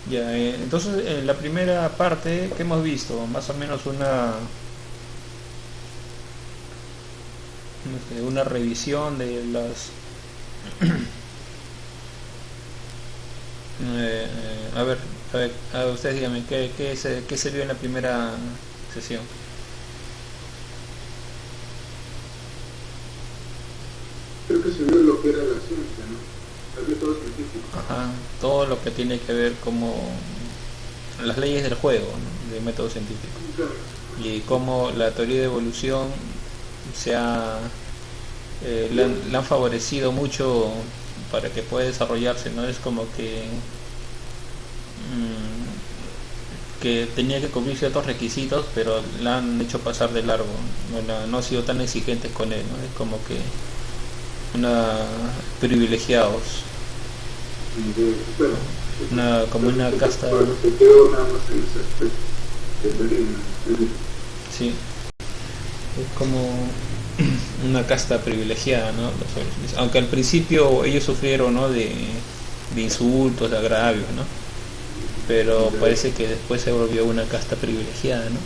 Ya, entonces en la primera parte que hemos visto, más o menos una revisión de las... a ver, ustedes díganme, qué se vio en la primera sesión? Creo que se vio lo que era la ciencia, ¿no? El método científico. Ajá, todo lo que tiene que ver como las leyes del juego, ¿no? De método científico. Claro. Y cómo la teoría de evolución se ha, le han favorecido mucho para que pueda desarrollarse, ¿no? Es como que tenía que cumplir ciertos requisitos, pero la han hecho pasar de largo, no han sido tan exigentes con él, ¿no? Es como que una privilegiados, Bueno, como una casta, bueno, se quedó nada más en ese aspecto. sí, es como una casta privilegiada, ¿no? Aunque al principio ellos sufrieron, ¿no? De insultos, de agravios, ¿no? Pero parece que después se volvió una casta privilegiada, ¿no?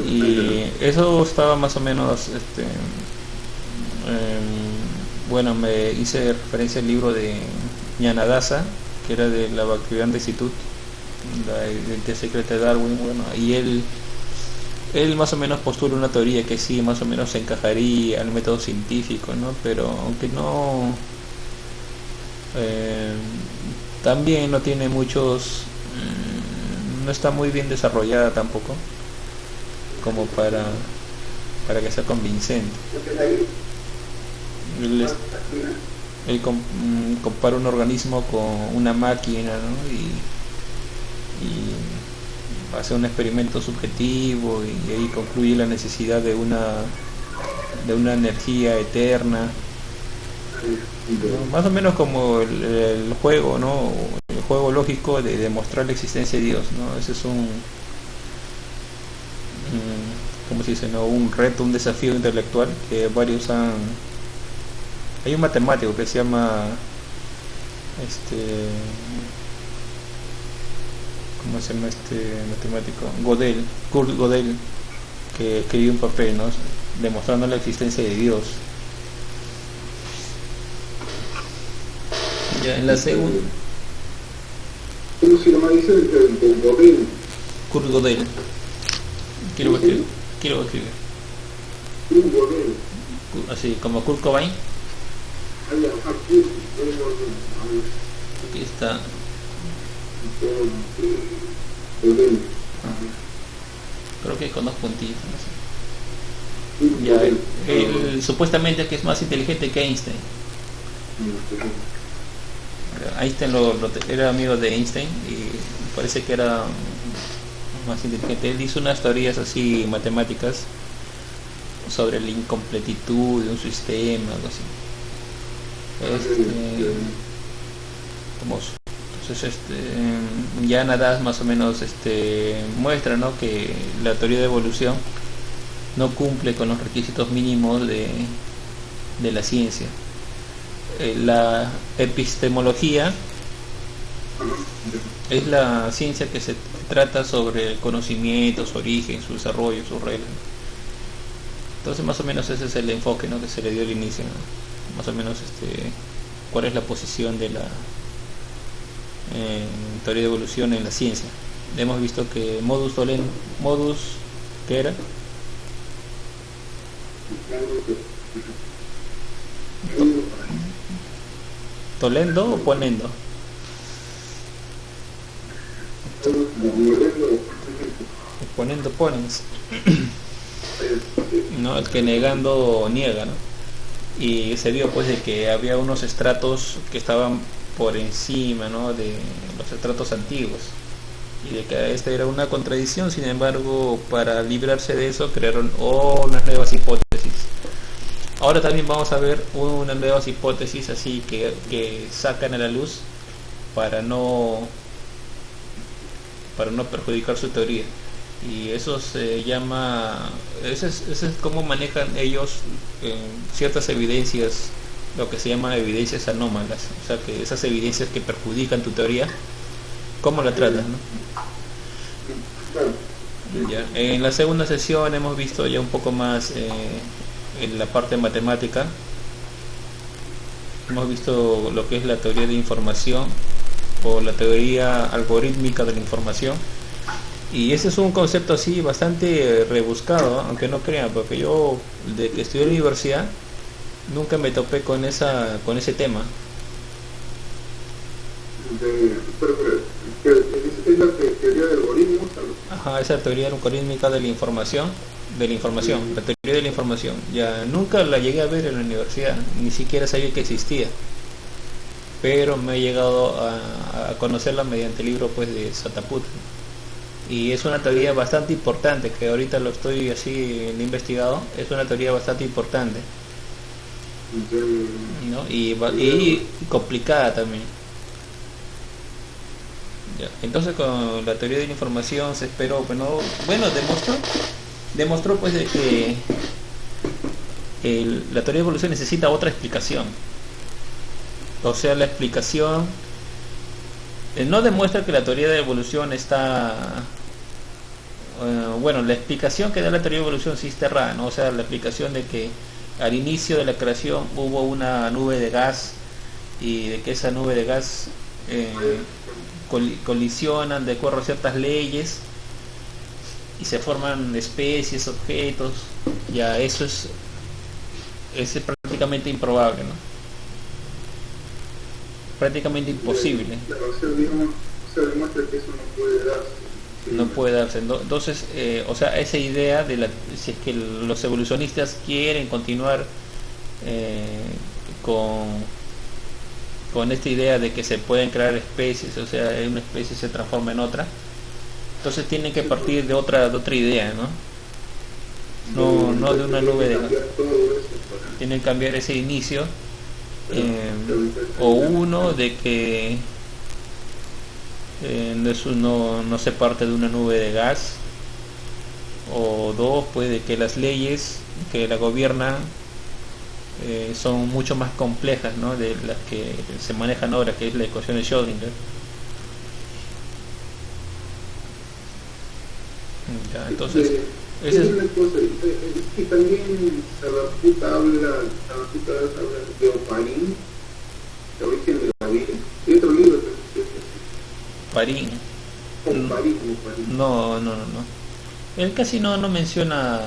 Y eso estaba más o menos, bueno, me hice referencia al libro de Ñanadasa, que era de la Bhaktivedanta Institute, la identidad secreta de Darwin, bueno, y él más o menos postula una teoría que sí, más o menos se encajaría al método científico, ¿no? Pero aunque no, eh, también no tiene muchos, no está muy bien desarrollada tampoco, como para que sea convincente. Él, compara un organismo con una máquina, ¿no? Y hace un experimento subjetivo y ahí concluye la necesidad de una energía eterna, ¿no? Más o menos como el juego, ¿no? El juego lógico de demostrar la existencia de Dios, ¿no? Ese es ¿cómo se dice? ¿No? Un reto, un desafío intelectual que varios han... Hay un matemático que se llama ¿cómo se llama este matemático? Kurt Gödel, que escribió un papel, ¿no? Demostrando la existencia de Dios. Ya en la segunda... ¿Cómo se llama? Dice el Godel. Kurt Gödel. Quiero escribir. Un Godel. Así como Kurt Cobain. Aquí está. Creo que con dos puntitos, no sé. Ya, él supuestamente que es más inteligente que Einstein. Einstein era amigo de Einstein y parece que era más inteligente. Él hizo unas teorías así matemáticas sobre la incompletitud de un sistema, algo así. Entonces ya nada más o menos muestra, ¿no? Que la teoría de evolución no cumple con los requisitos mínimos de la ciencia. La epistemología es la ciencia que se trata sobre el conocimiento, su origen, su desarrollo, sus reglas. Entonces más o menos ese es el enfoque, ¿no? Que se le dio al inicio, ¿no? Más o menos cuál es la posición de la teoría de evolución en la ciencia. Hemos visto que ¿qué era? ¿Tolendo o ponendo? Ponendo ponens. ¿No? El que negando niega, ¿no? Y se vio pues de que había unos estratos que estaban por encima, ¿no? De los estratos antiguos y de que esta era una contradicción. Sin embargo, para librarse de eso crearon unas nuevas hipótesis. Ahora también vamos a ver unas nuevas hipótesis así que sacan a la luz para no perjudicar su teoría, y eso se llama, ese es como manejan ellos ciertas evidencias lo que se llaman evidencias anómalas, o sea que esas evidencias que perjudican tu teoría, ¿cómo la tratas, no? Ya. En la segunda sesión hemos visto ya un poco más en la parte matemática, hemos visto lo que es la teoría de información o la teoría algorítmica de la información, y ese es un concepto así bastante rebuscado, ¿no? Aunque no crean, porque yo desde que estudié en la universidad nunca me topé con ese tema. Pero es la teoría del algoritmo. Ajá, esa teoría algorítmica de la información, la teoría de la información. Ya nunca la llegué a ver en la universidad, ni siquiera sabía que existía. Pero me he llegado a conocerla mediante el libro pues de Sataput. Y es una teoría bastante importante, que ahorita lo estoy así investigado, es una teoría bastante importante, ¿no? Y complicada también. Ya. Entonces con la teoría de la información se esperó, demostró pues de que la teoría de evolución necesita otra explicación. O sea, la explicación no demuestra que la teoría de evolución está la explicación que da la teoría de evolución sí está errada, ¿no? O sea, la explicación de que al inicio de la creación hubo una nube de gas y de que esa nube de gas colisionan de acuerdo a ciertas leyes y se forman especies, objetos, ya eso es prácticamente improbable, ¿no? Prácticamente imposible. Se demuestra que eso no puede darse. No puede darse. Entonces, o sea, esa idea de si es que los evolucionistas quieren continuar con esta idea de que se pueden crear especies, o sea, una especie se transforma en otra, entonces tienen que partir de otra idea, ¿no? No de una nube de gas. Tienen que cambiar ese inicio, o uno de que no se parte de una nube de gas, o dos, pues de que las leyes que la gobiernan son mucho más complejas, ¿no? De las que se manejan ahora, que es la ecuación de Schrödinger. Ya, entonces esa es una cosa, y también Savakuta habla de Oparín, el origen de la vida, y otro libro que Parín. No. Él casi no menciona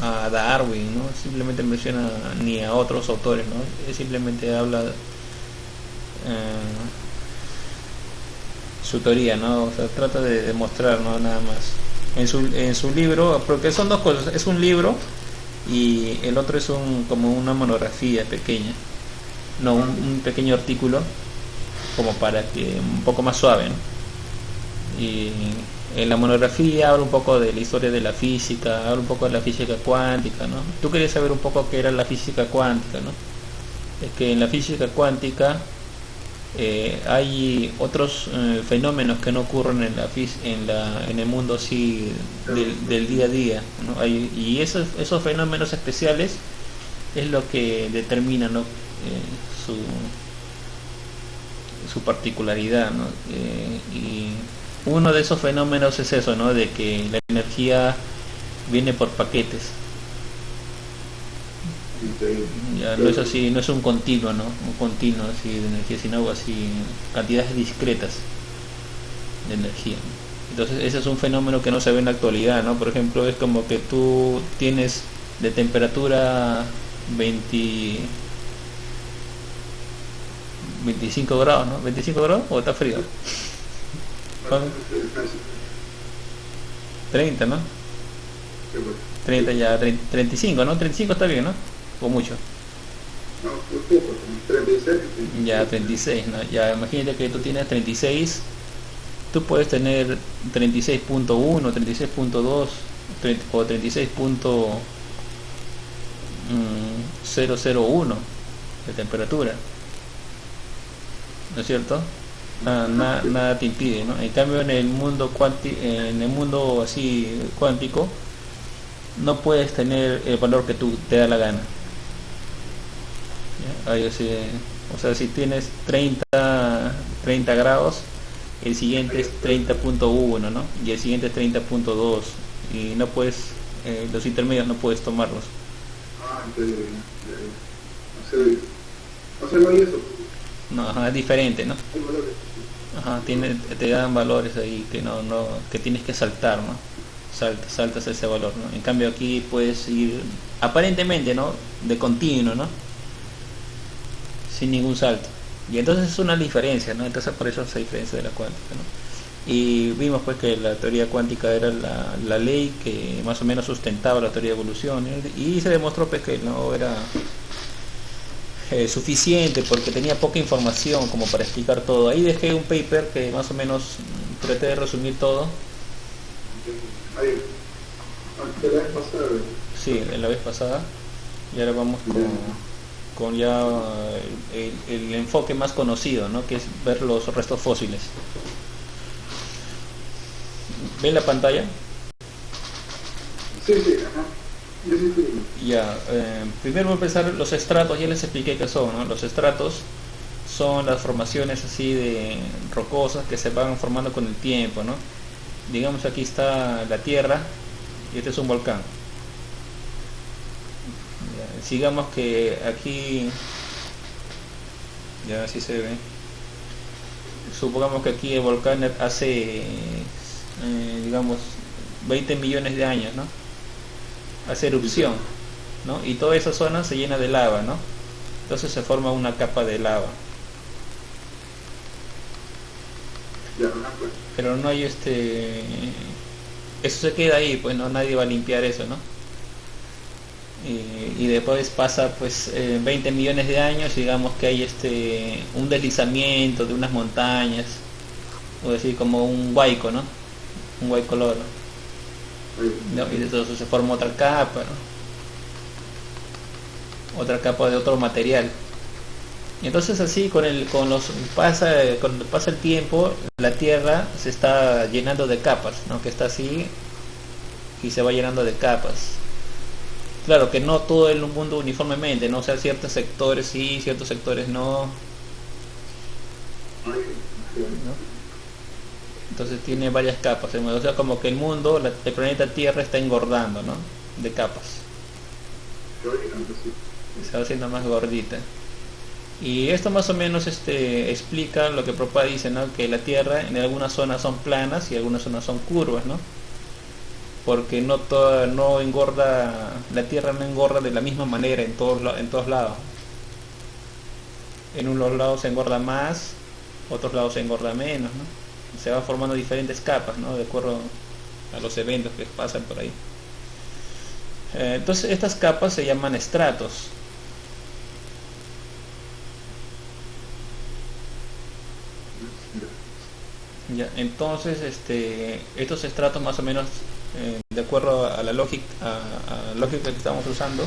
a Darwin, ¿no? Simplemente menciona ni a otros autores, ¿no? Él simplemente habla su teoría, ¿no? O sea, trata de demostrar, ¿no? Nada más. En su libro, porque son dos cosas, es un libro y el otro es como una monografía pequeña, no, un pequeño artículo como para que un poco más suave, ¿no? Y en la monografía habla un poco de la historia de la física, habla un poco de la física cuántica, ¿no? Tú querías saber un poco qué era la física cuántica, ¿no? Es que en la física cuántica hay otros fenómenos que no ocurren en el mundo así del día a día, ¿no? Y esos fenómenos especiales es lo que determina, ¿no? Su particularidad, ¿no? Y uno de esos fenómenos es eso, ¿no? De que la energía viene por paquetes. Ya no es así, no es un continuo, ¿no? Un continuo así de energía, sino algo así, cantidades discretas de energía, ¿no? Entonces ese es un fenómeno que no se ve en la actualidad, ¿no? Por ejemplo, es como que tú tienes de temperatura 25 grados, ¿no? 25 grados o está frío. 30, ¿no? 30 ya, 35, ¿no? 35 está bien, ¿no? O mucho. No, un poco, 36. Ya 36, ¿no? Ya imagínate que tú tienes 36, tú puedes tener 36.1, 36.2 o 36.001 de temperatura, ¿no es cierto? Nada te impide, ¿no? En cambio en el mundo así cuántico no puedes tener el valor que tú te da la gana. Ahí así, o sea, si tienes 30 grados, el siguiente es 30.1, ¿no? Y el siguiente es 30.2. Y no puedes, los intermedios no puedes tomarlos. Ah, entonces, o sea, no hay eso. No, ajá, es diferente, ¿no? Hay valores. Ajá, te dan valores ahí que que tienes que saltar, ¿no? Saltas ese valor, ¿no? En cambio aquí puedes ir aparentemente, ¿no? De continuo, ¿no? Sin ningún salto. Y entonces es una diferencia, ¿no? Entonces por eso esa diferencia de la cuántica, ¿no? Y vimos pues que la teoría cuántica era la ley que más o menos sustentaba la teoría de evolución, ¿no? Y se demostró pues que no era suficiente porque tenía poca información como para explicar todo. Ahí dejé un paper que más o menos traté de resumir todo. Ahí, la vez pasada. Sí, en la vez pasada. Y ahora vamos con ya el enfoque más conocido, ¿no? Que es ver los restos fósiles. ¿Ven la pantalla? Sí, ajá. Ya, primero voy a empezar los estratos. Ya les expliqué qué son, ¿no? Los estratos son las formaciones así de rocosas que se van formando con el tiempo, ¿no? Digamos aquí está la Tierra y este es un volcán. Ya, sigamos que aquí, ya así se ve. Supongamos que aquí el volcán hace, digamos, 20 millones de años, ¿no? Hace erupción, ¿no? Y toda esa zona se llena de lava, ¿no? Entonces se forma una capa de lava. Pero no hay eso se queda ahí, pues no, nadie va a limpiar eso, ¿no? Y después pasa pues 20 millones de años, digamos que hay un deslizamiento de unas montañas, o decir como un huaico, ¿no? Un huaico loro, ¿no? Y entonces se forma otra capa, ¿no? Otra capa de otro material. Y entonces así cuando pasa el tiempo, la Tierra se está llenando de capas, ¿no? Que está así y se va llenando de capas. Claro que no todo el mundo uniformemente, ¿no? O sea, ciertos sectores sí, ciertos sectores no. ¿No? Entonces tiene varias capas, o sea, como que el mundo, el planeta Tierra está engordando, ¿no? De capas. Se va haciendo más gordita. Y esto más o menos explica lo que Prabhupada dice, ¿no? Que la Tierra en algunas zonas son planas y algunas zonas son curvas, ¿no? Porque no engorda, la Tierra no engorda de la misma manera en todos lados. En unos lados se engorda más, otros lados se engorda menos, ¿no? Se van formando diferentes capas, ¿no? De acuerdo a los eventos que pasan por ahí. Entonces estas capas se llaman estratos. Ya, entonces estos estratos más o menos de acuerdo a la lógica que estamos usando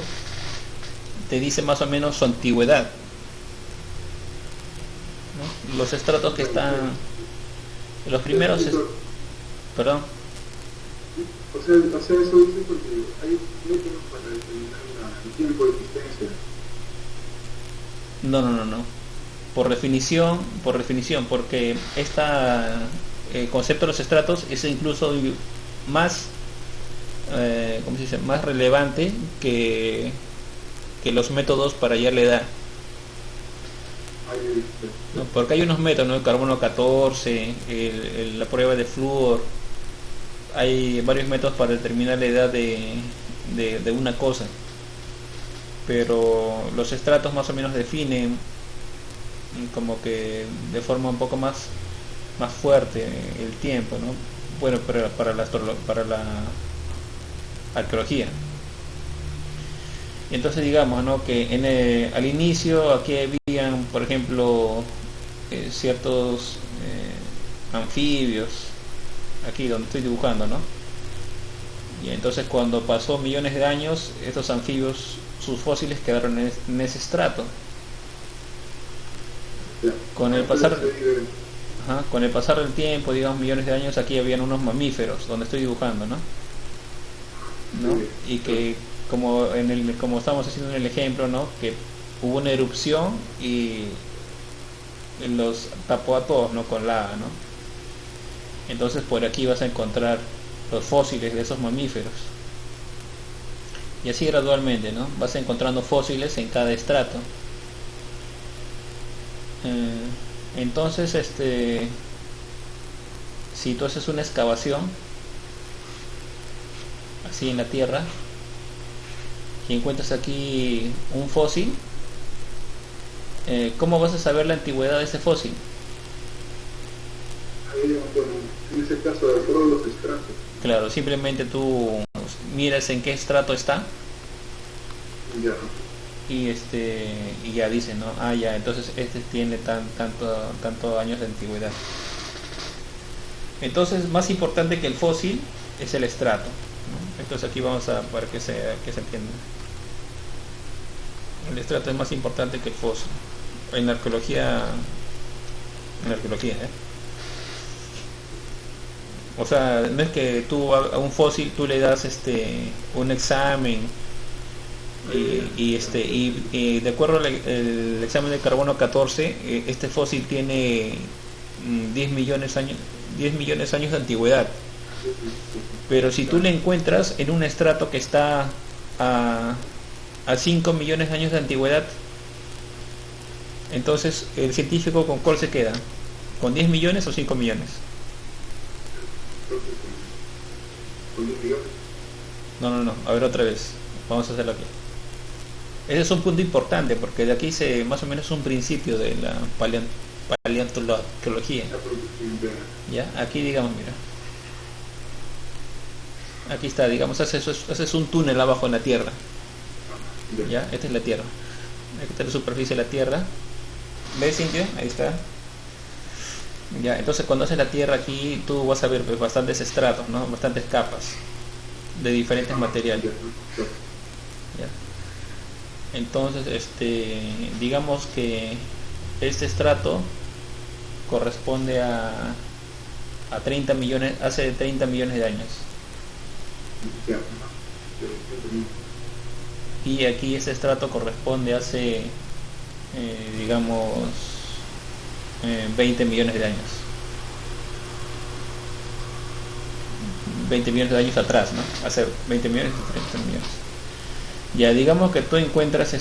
te dice más o menos su antigüedad, ¿no? Los estratos que están los primeros perdón, o sea eso dice porque hay métodos para determinar el tiempo de existencia. No. Por definición, porque el concepto de los estratos es incluso más, ¿cómo se dice? Más relevante que los métodos para hallar la edad. ¿No? Porque hay unos métodos, ¿no? El carbono 14, la prueba de flúor, hay varios métodos para determinar la edad de una cosa, pero los estratos más o menos definen como que de forma un poco más fuerte el tiempo, ¿no? Bueno, para la arqueología. Y entonces digamos, ¿no? Que al inicio aquí habían, por ejemplo, ciertos anfibios, aquí donde estoy dibujando, ¿no? Y entonces cuando pasó millones de años, estos anfibios, sus fósiles quedaron en ese estrato. Con el pasar del tiempo, digamos millones de años, aquí habían unos mamíferos, donde estoy dibujando, ¿no? Y que como estamos haciendo en el ejemplo, ¿no? Que hubo una erupción y los tapó a todos, ¿no? Con lava, ¿no? Entonces por aquí vas a encontrar los fósiles de esos mamíferos. Y así gradualmente, ¿no? Vas encontrando fósiles en cada estrato. Entonces, si tú haces una excavación así en la tierra y encuentras aquí un fósil, ¿cómo vas a saber la antigüedad de ese fósil? Bueno, en ese caso, de todos los estratos. Claro, simplemente tú miras en qué estrato está Ya. y ya dices, ¿no? Ah, ya, entonces este tiene tanto años de antigüedad. Entonces, más importante que el fósil es el estrato, ¿no? Entonces aquí vamos a para que se entienda. El estrato es más importante que el fósil. En la arqueología, o sea, no es que tú a un fósil tú le das un examen y de acuerdo al el examen de carbono 14, este fósil tiene 10 millones años de antigüedad. Pero si tú le encuentras en un estrato que está a 5 millones de años de antigüedad, entonces el científico ¿con cuál se queda? ¿Con 10 millones o 5 millones? No, a ver otra vez, vamos a hacerlo aquí. Ese es un punto importante porque de aquí más o menos un principio de la paleontología. ¿Ya? Aquí digamos, mira, aquí está, digamos, haces un túnel abajo en la tierra. ¿Ya? Esta es la tierra, aquí está la superficie de la tierra. ¿Ves, Cintia? Ahí está. Ya, entonces cuando haces la tierra aquí tú vas a ver pues, bastantes estratos, ¿no? Bastantes capas de diferentes materiales. ¿Ya? Entonces, digamos que este estrato corresponde a 30 millones, hace 30 millones de años. Y aquí este estrato corresponde hace, digamos, 20 millones de años. 20 millones de años atrás, ¿no? Hace 20 millones, 30 millones. Ya, digamos que tú encuentras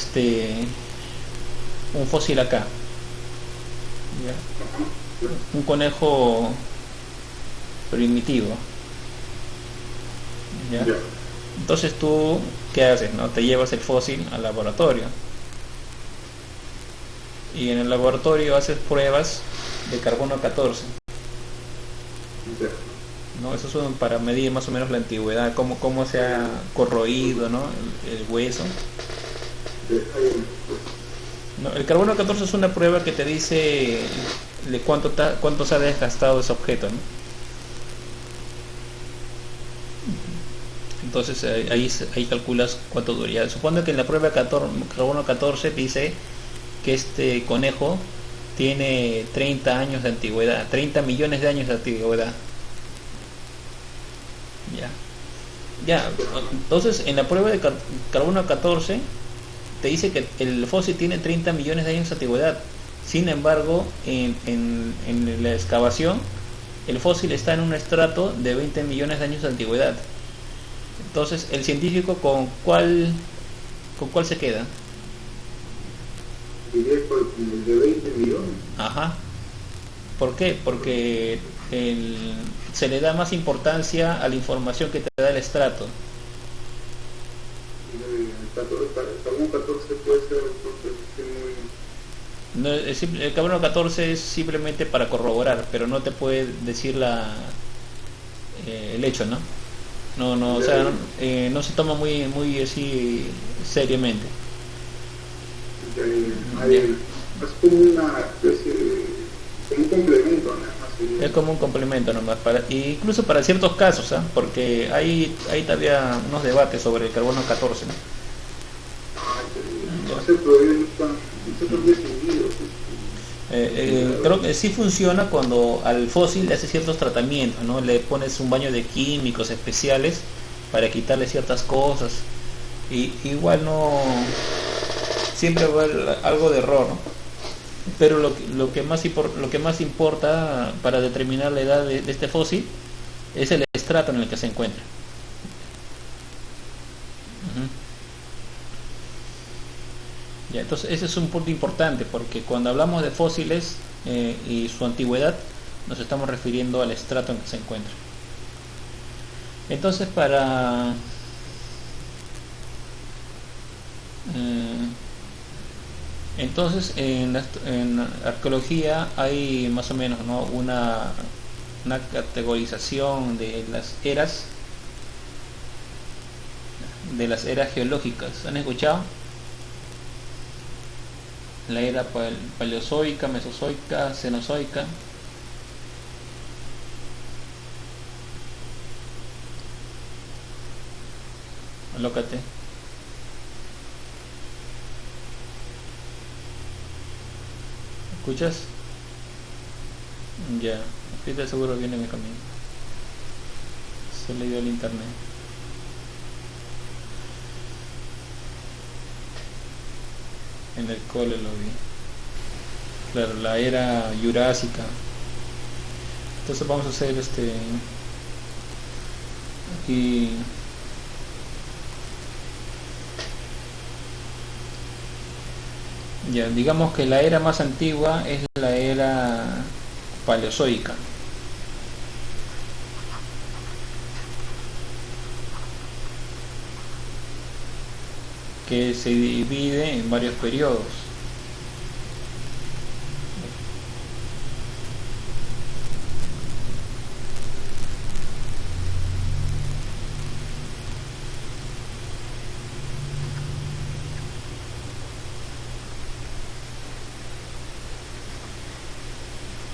un fósil acá. ¿Ya? Un conejo primitivo. ¿Ya? Entonces tú, ¿qué haces? ¿No? Te llevas el fósil al laboratorio. Y en el laboratorio haces pruebas de carbono 14. ¿No? Eso es para medir más o menos la antigüedad, cómo se ha corroído, ¿no? el hueso. No, el carbono 14 es una prueba que te dice de cuánto se ha desgastado ese objeto, ¿no? Entonces ahí calculas cuánto duraría. Supongo que en la prueba de carbono 14 dice que este conejo tiene 30 años de antigüedad, 30 millones de años de antigüedad. Ya, entonces en la prueba de carbono 14 te dice que el fósil tiene 30 millones de años de antigüedad. Sin embargo, en la excavación, el fósil está en un estrato de 20 millones de años de antigüedad. Entonces, el científico ¿con cuál se queda? De 20 millones. Ajá. ¿Por qué? Porque se le da más importancia a la información que te da el estrato. El carbono 14 puede ser muy... No, el carbono 14 es simplemente para corroborar, pero no te puede decir el hecho, ¿no? No, o sea, no se toma muy así seriamente. Es como una especie como un complemento, ¿no? Es como un complemento nomás, incluso para ciertos casos, ¿eh? Porque hay todavía unos debates sobre el carbono 14, ¿no? Creo que sí funciona cuando al fósil le hace ciertos tratamientos, ¿no? Le pones un baño de químicos especiales para quitarle ciertas cosas y igual no, siempre va a haber algo de error, ¿no? Pero lo que más importa para determinar la edad de este fósil es el estrato en el que se encuentra. Ujú. Ya, entonces ese es un punto importante, porque cuando hablamos de fósiles y su antigüedad, nos estamos refiriendo al estrato en que se encuentra. Entonces en arqueología hay más o menos, ¿no?, una categorización de las eras geológicas. ¿Han escuchado? La era paleozoica, mesozoica, cenozoica. Alócate. ¿Escuchas? Ya, ahorita seguro viene mi camino. Se le dio el internet. En el cole lo vi. Claro, la era jurásica. Entonces vamos a hacer aquí. Ya, digamos que la era más antigua es la era paleozoica, que se divide en varios periodos.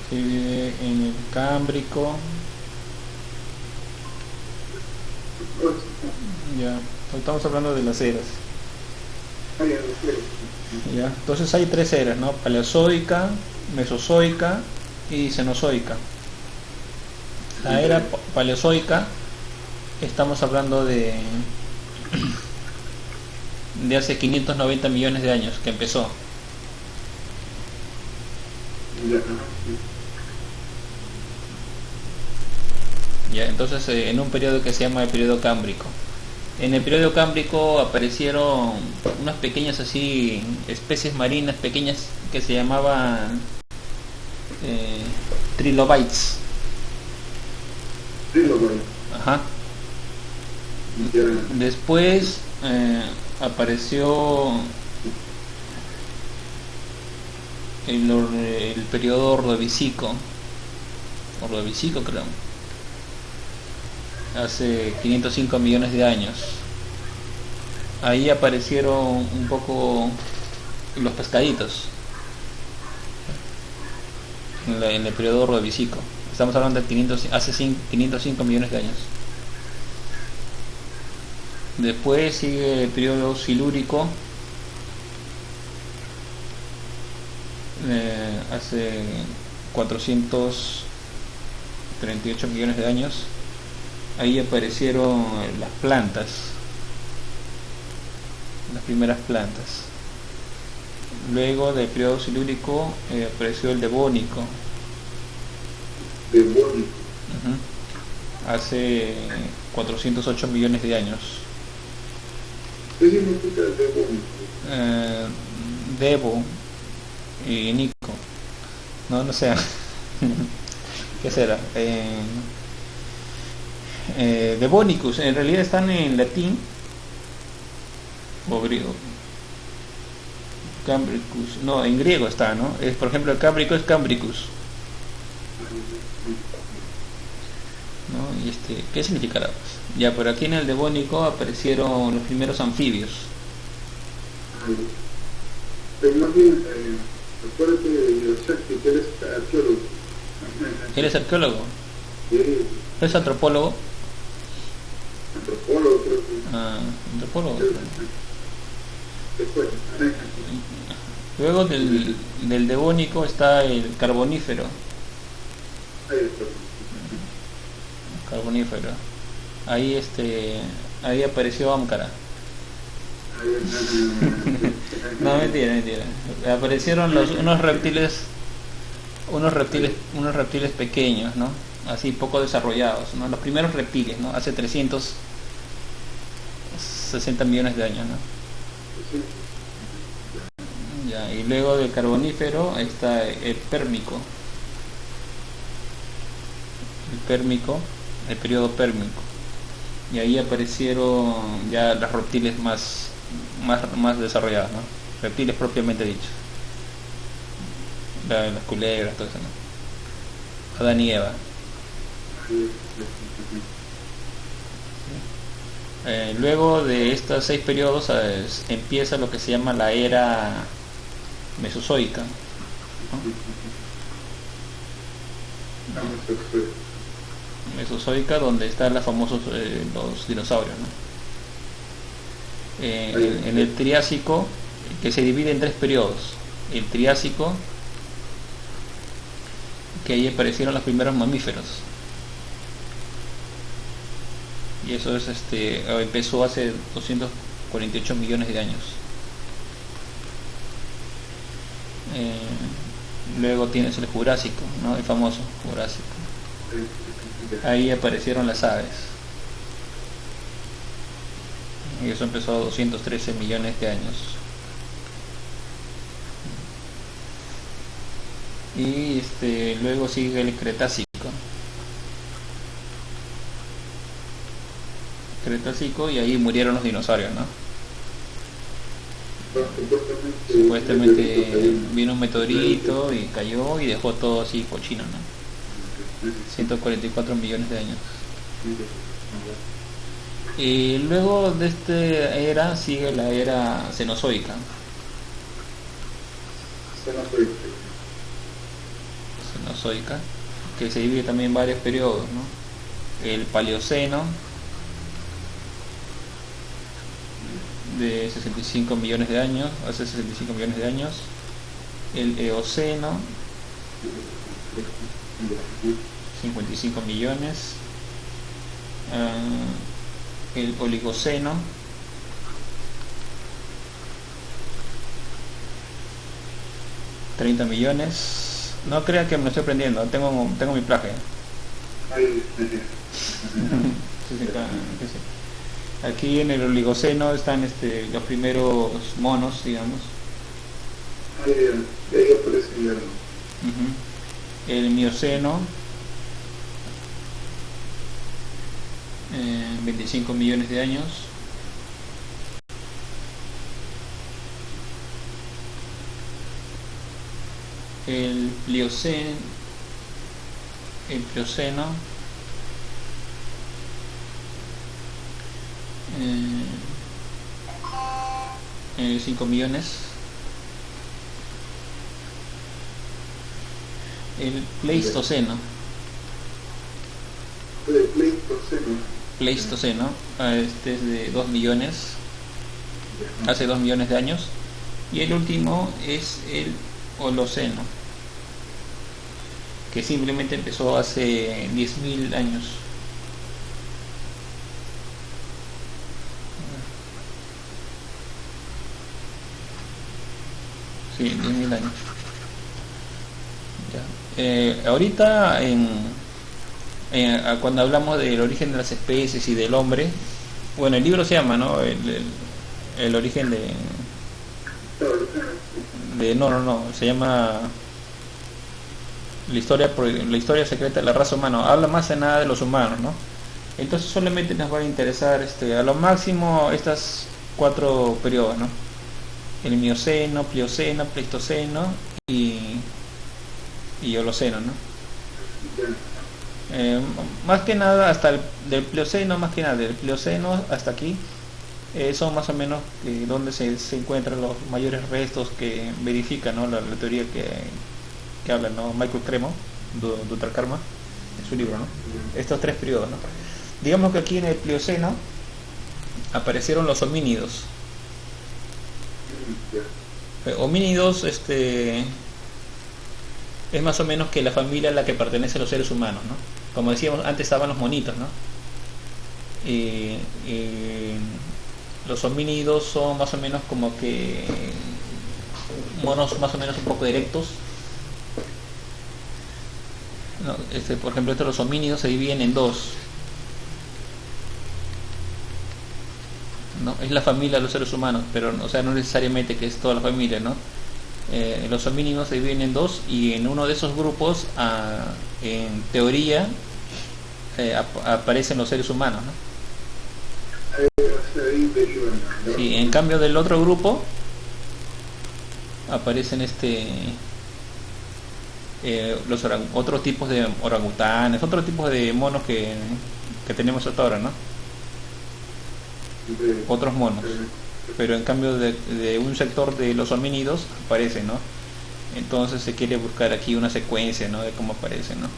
Se divide en el Cámbrico. Ya, estamos hablando de las eras. Ya, entonces hay tres eras, ¿no? Paleozoica, mesozoica y cenozoica. La era paleozoica, estamos hablando de hace 590 millones de años que empezó. Ya, entonces en un periodo que se llama el periodo cámbrico. En el periodo cámbrico aparecieron unas pequeñas así especies marinas pequeñas que se llamaban trilobites. Ajá. Después apareció el periodo Ordovicico creo, hace 505 millones de años. Ahí aparecieron un poco los pescaditos en el periodo Ordovicico. Estamos hablando de hace 505 millones de años. Después sigue el periodo Silúrico, hace 438 millones de años. Ahí aparecieron las plantas, las primeras plantas. Luego del periodo silúrico apareció el Devónico. Uh-huh. Hace 408 millones de años. ¿Qué significa Devónico? Devo y Nico. No sé. ¿Qué será? Devonicus, en realidad están en latín o griego. Cambricus, no, en griego está, ¿no? Por ejemplo, el Cámbrico es Cambricus, ¿no? Y ¿qué significará? Pues? Ya, por aquí en el Devónico aparecieron los primeros anfibios. Pero más bien, recuerda que eres arqueólogo. ¿Eres arqueólogo? Sí. ¿Eres antropólogo? Antropólogo, creo que. Antropólogo. Después. Luego del Devónico está el Carbonífero. Carbonífero. Ahí apareció Ámcara. No, mentira, mentira. Aparecieron unos reptiles pequeños, ¿no? Así poco desarrollados, ¿no? Los primeros reptiles, ¿no? Hace 360 millones de años, ¿no? Ya, y luego del carbonífero ahí está el pérmico. El periodo pérmico. Y ahí aparecieron ya los reptiles más desarrollados, ¿no? Reptiles propiamente dichos. Las culebras, todo eso, ¿no? Adán y Eva. Luego de estos 6 periodos empieza lo que se llama la era mesozoica, ¿no? Mesozoica, donde están los famosos los dinosaurios, ¿no? En el Triásico, que se divide en 3 periodos. El Triásico, que ahí aparecieron los primeros mamíferos, y eso es empezó hace 248 millones de años. Luego tienes el Jurásico, ¿no? El famoso Jurásico. Ahí aparecieron las aves, y eso empezó a 213 millones de años. Y luego sigue el Cretácico. Y ahí murieron los dinosaurios, ¿no? Supuestamente vino un meteorito y cayó y dejó todo así cochino, ¿no? 144 millones de años. Y luego de esta era sigue la era cenozoica. Cenozoica, que se divide también en varios periodos, ¿no? El Paleoceno, de 65 millones de años, hace 65 millones de años. El Eoceno, 55 millones. El Oligoceno, $30 millones. No crean que me lo estoy aprendiendo, tengo mi plagia. Aquí en el Oligoceno están los primeros monos, digamos. El Mioceno, 25 millones de años. El Plioceno, 5 millones. El Pleistoceno, este es de 2 millones, hace 2 millones de años. Y el último es el Holoceno, que simplemente empezó hace 10.000 años. Sí, 10.000 años. Ya. Ahorita cuando hablamos del origen de las especies y del hombre, bueno, el libro se llama, ¿no? El origen no, se llama la historia secreta de la raza humana. Habla más de nada de los humanos, ¿no? Entonces solamente nos va a interesar a lo máximo estas 4 periodos, ¿no? El Mioceno, Plioceno, Pleistoceno y Holoceno, ¿no? Más que nada del Plioceno hasta aquí son más o menos donde se encuentran los mayores restos que verifican, ¿no? la teoría que habla, ¿no? Michael Cremo, Dr. Karma, en su libro, ¿no? Estos 3 periodos, ¿no? Digamos que aquí en el Plioceno aparecieron los homínidos. Homínidos es más o menos que la familia a la que pertenecen los seres humanos, ¿no? Como decíamos antes, estaban los monitos, ¿no? los homínidos son más o menos como que monos más o menos un poco erectos, ¿no? Por ejemplo, los homínidos se dividen en dos, ¿no? Es la familia de los seres humanos, pero o sea, no necesariamente que es toda la familia, ¿no? Los homínidos se dividen en dos y en uno de esos grupos, en teoría, aparecen los seres humanos, ¿no? Sí, en cambio del otro grupo aparecen otros tipos de orangutanes, otros tipos de monos que tenemos hasta ahora, ¿no? Otros monos, pero en cambio de un sector de los homínidos aparecen, ¿no? Entonces se quiere buscar aquí una secuencia, ¿no? De cómo aparecen, ¿no?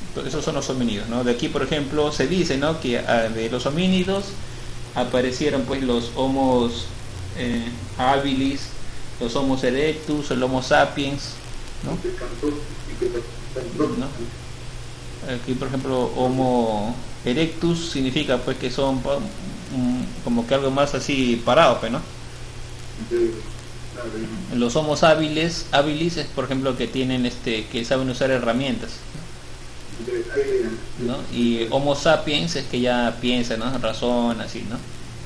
Entonces, esos son los homínidos, ¿no? De aquí, por ejemplo, se dice, ¿no? Que de los homínidos aparecieron pues los homos habilis, los homos erectus, el homo sapiens, ¿no? ¿No? Aquí, por ejemplo, homo erectus significa pues que son como que algo más así parado, pues, ¿no? Los homos habilis es, por ejemplo, que tienen que saben usar herramientas, ¿no? Y homo sapiens es que ya piensa, ¿no? Razona, así, ¿no?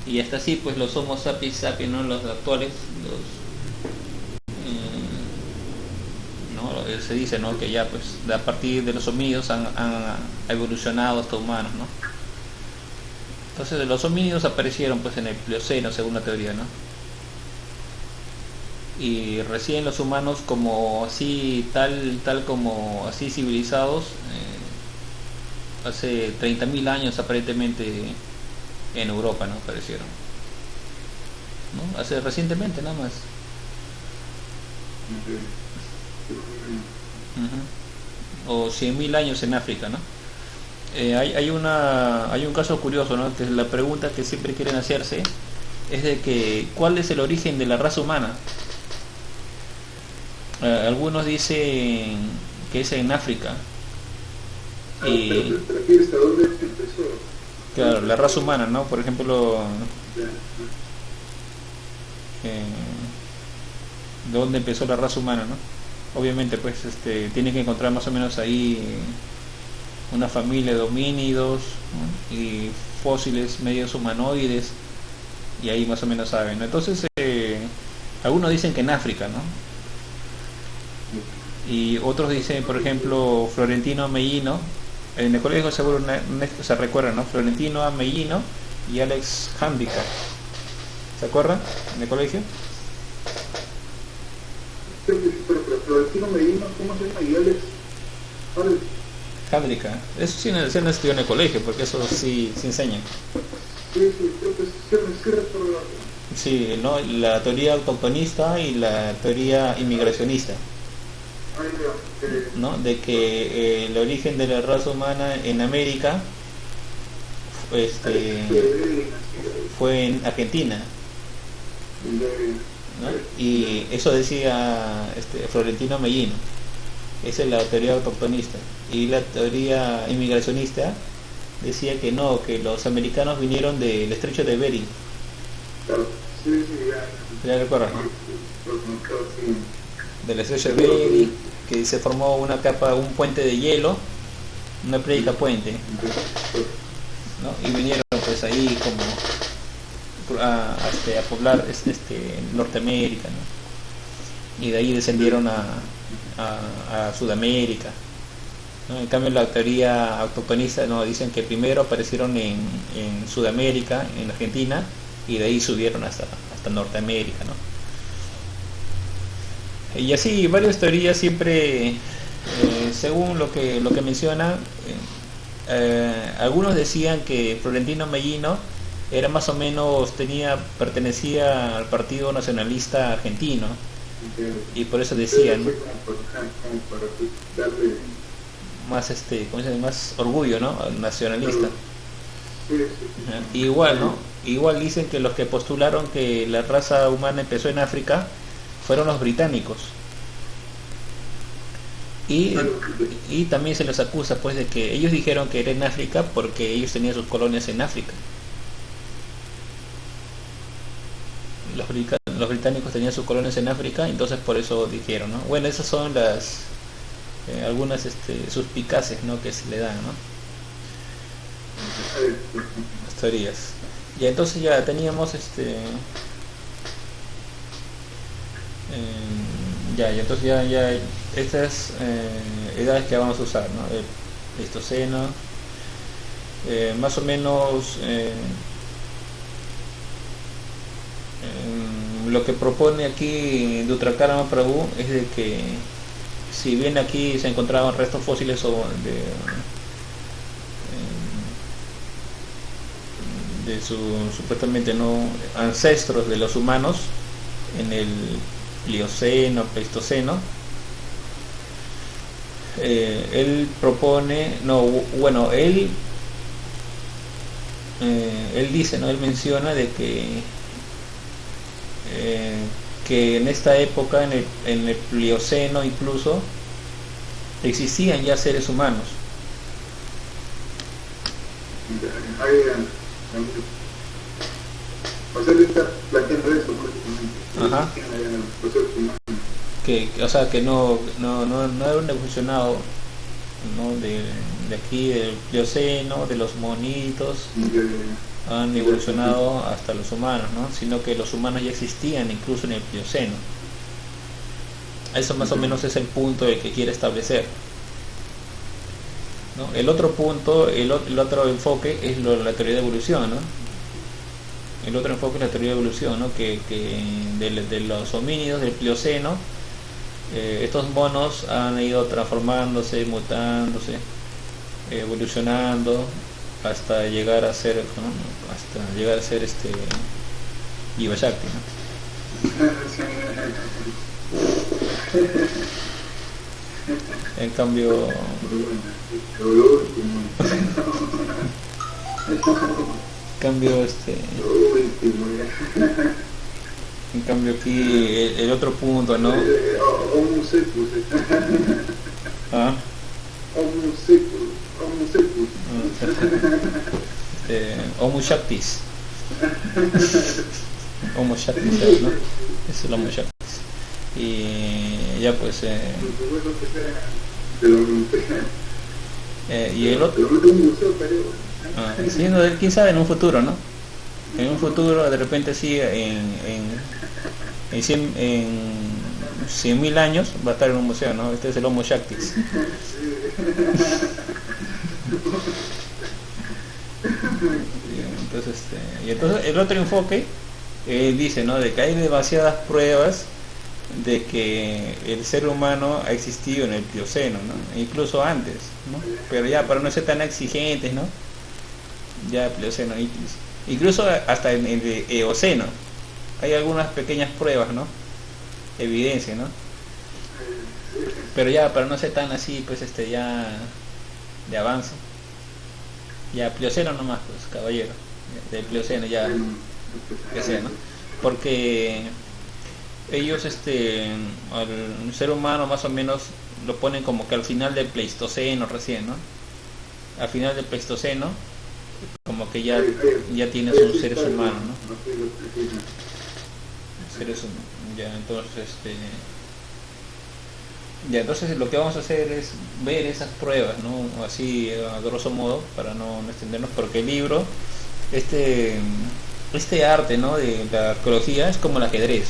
Y hasta así pues los homo sapiens, ¿no? Los actuales, ¿no? Se dice, ¿no? Que ya pues a partir de los homínidos han evolucionado hasta humanos, ¿no? Entonces los homínidos aparecieron pues en el Plioceno, según la teoría, ¿no? Y recién los humanos como así, tal como así civilizados, hace 30.000 años aparentemente en Europa, ¿no? Aparecieron, ¿no? Hace recientemente nada más. O 100.000 años en África, ¿no? Hay un caso curioso, ¿no? Que la pregunta que siempre quieren hacerse es de que ¿cuál es el origen de la raza humana? Algunos dicen que es en África. Y claro, la raza humana, ¿no? Por ejemplo, ¿de dónde empezó la raza humana, no? Obviamente pues tiene que encontrar más o menos ahí una familia de homínidos, ¿no? Y fósiles medios humanoides, y ahí más o menos saben, ¿no? Entonces algunos dicen que en África, ¿no? Y otros dicen, por ejemplo, Florentino Mellino. En el colegio seguro se recuerdan, ¿no? Florentino Mellino y Alex Handicap. ¿Se acuerdan? En el colegio. Florentino Mellino, ¿cómo se llama? Y Alex Handicap. Eso sí no estudió en el colegio, porque eso sí se enseña. Sí, creo que sí recuerdo. Sí, ¿no? La teoría autoctonista y la teoría imigracionista, ¿no? De que el origen de la raza humana en América fue en Argentina, ¿no? Y eso decía Florentino Mellino. Esa es la teoría autoctonista. Y la teoría imigracionista decía que no, que los americanos vinieron del estrecho de Bering. ¿Ya recuerdas, no? Del estrecho de Bering, que se formó una capa, un puente de hielo, una prédica puente, ¿no? Y vinieron pues ahí como a poblar Norteamérica, ¿no? Y de ahí descendieron a Sudamérica, ¿no? En cambio la teoría autoctonista, ¿no? Dicen que primero aparecieron en Sudamérica, en Argentina, y de ahí subieron hasta Norteamérica, ¿no? Y así varias teorías siempre, según lo que menciona, algunos decían que Florentino Mellino era más o menos, pertenecía al Partido Nacionalista Argentino, y por eso decían más ¿cómo se llama? Más orgullo, ¿no? Nacionalista. Igual, ¿no? Igual dicen que los que postularon que la raza humana empezó en África fueron los británicos, y también se les acusa pues de que ellos dijeron que era en África porque ellos tenían sus colonias en África, británicos tenían sus colonias en África, entonces por eso dijeron, ¿no? Bueno, esas son las algunas suspicacias, ¿no?, que se le dan, ¿no?, las teorías. Y entonces ya teníamos y entonces ya estas edades que vamos a usar, ¿no? El Pleistoceno, más o menos lo que propone aquí Dutrakarma Prabhu es de que, si bien aquí se encontraban restos fósiles de supuestamente no ancestros de los humanos en el Plioceno, Pleistoceno, él propone, él dice, ¿no?, él menciona de que en esta época, en el Plioceno incluso, existían ya seres humanos. Ajá. O sea, que no han evolucionado, ¿no?, de aquí del Plioceno, de los monitos, han evolucionado hasta los humanos, ¿no?, sino que los humanos ya existían incluso en el Plioceno. Eso más o menos es el punto que quiere establecer, ¿no? El otro punto, el otro enfoque es la teoría de evolución, ¿no? El otro enfoque es la teoría de evolución, ¿no?, que de los homínidos del Plioceno, estos monos han ido transformándose, mutándose, evolucionando hasta llegar a ser, ¿no?, Jiva Shakti, ¿no? En cambio en cambio aquí el otro punto, ¿no? ¿Ah? Homo Shaktis. Homo Shaktis, ¿no? Es el Homo Shaktis. Y ya pues y el otro, sí, no, quién sabe, en un futuro, ¿no? En un futuro, de repente sí, en 100.000 años va a estar en un museo, ¿no? Este es el Homo Shaktis. Y entonces el otro enfoque dice, ¿no?, de que hay demasiadas pruebas de que el ser humano ha existido en el Plioceno, ¿no?, incluso antes, ¿no?, pero ya para no ser tan exigentes, ¿no?, ya Plioceno, incluso hasta en el Eoceno hay algunas pequeñas pruebas, ¿no?, evidencia, ¿no?, pero ya para no ser tan así, pues ya de avance, ya Plioceno nomás, pues caballero, del Plioceno ya que sea, ¿no?, porque ellos al ser humano más o menos lo ponen como que al final del Pleistoceno recién, ¿no? Al final del Pleistoceno como que ya tienes un seres humanos, ¿no? Seres humanos. Entonces lo que vamos a hacer es ver esas pruebas, ¿no?, así a grosso modo, para no extendernos, porque el libro, este arte, ¿no?, de la arqueología es como el ajedrez.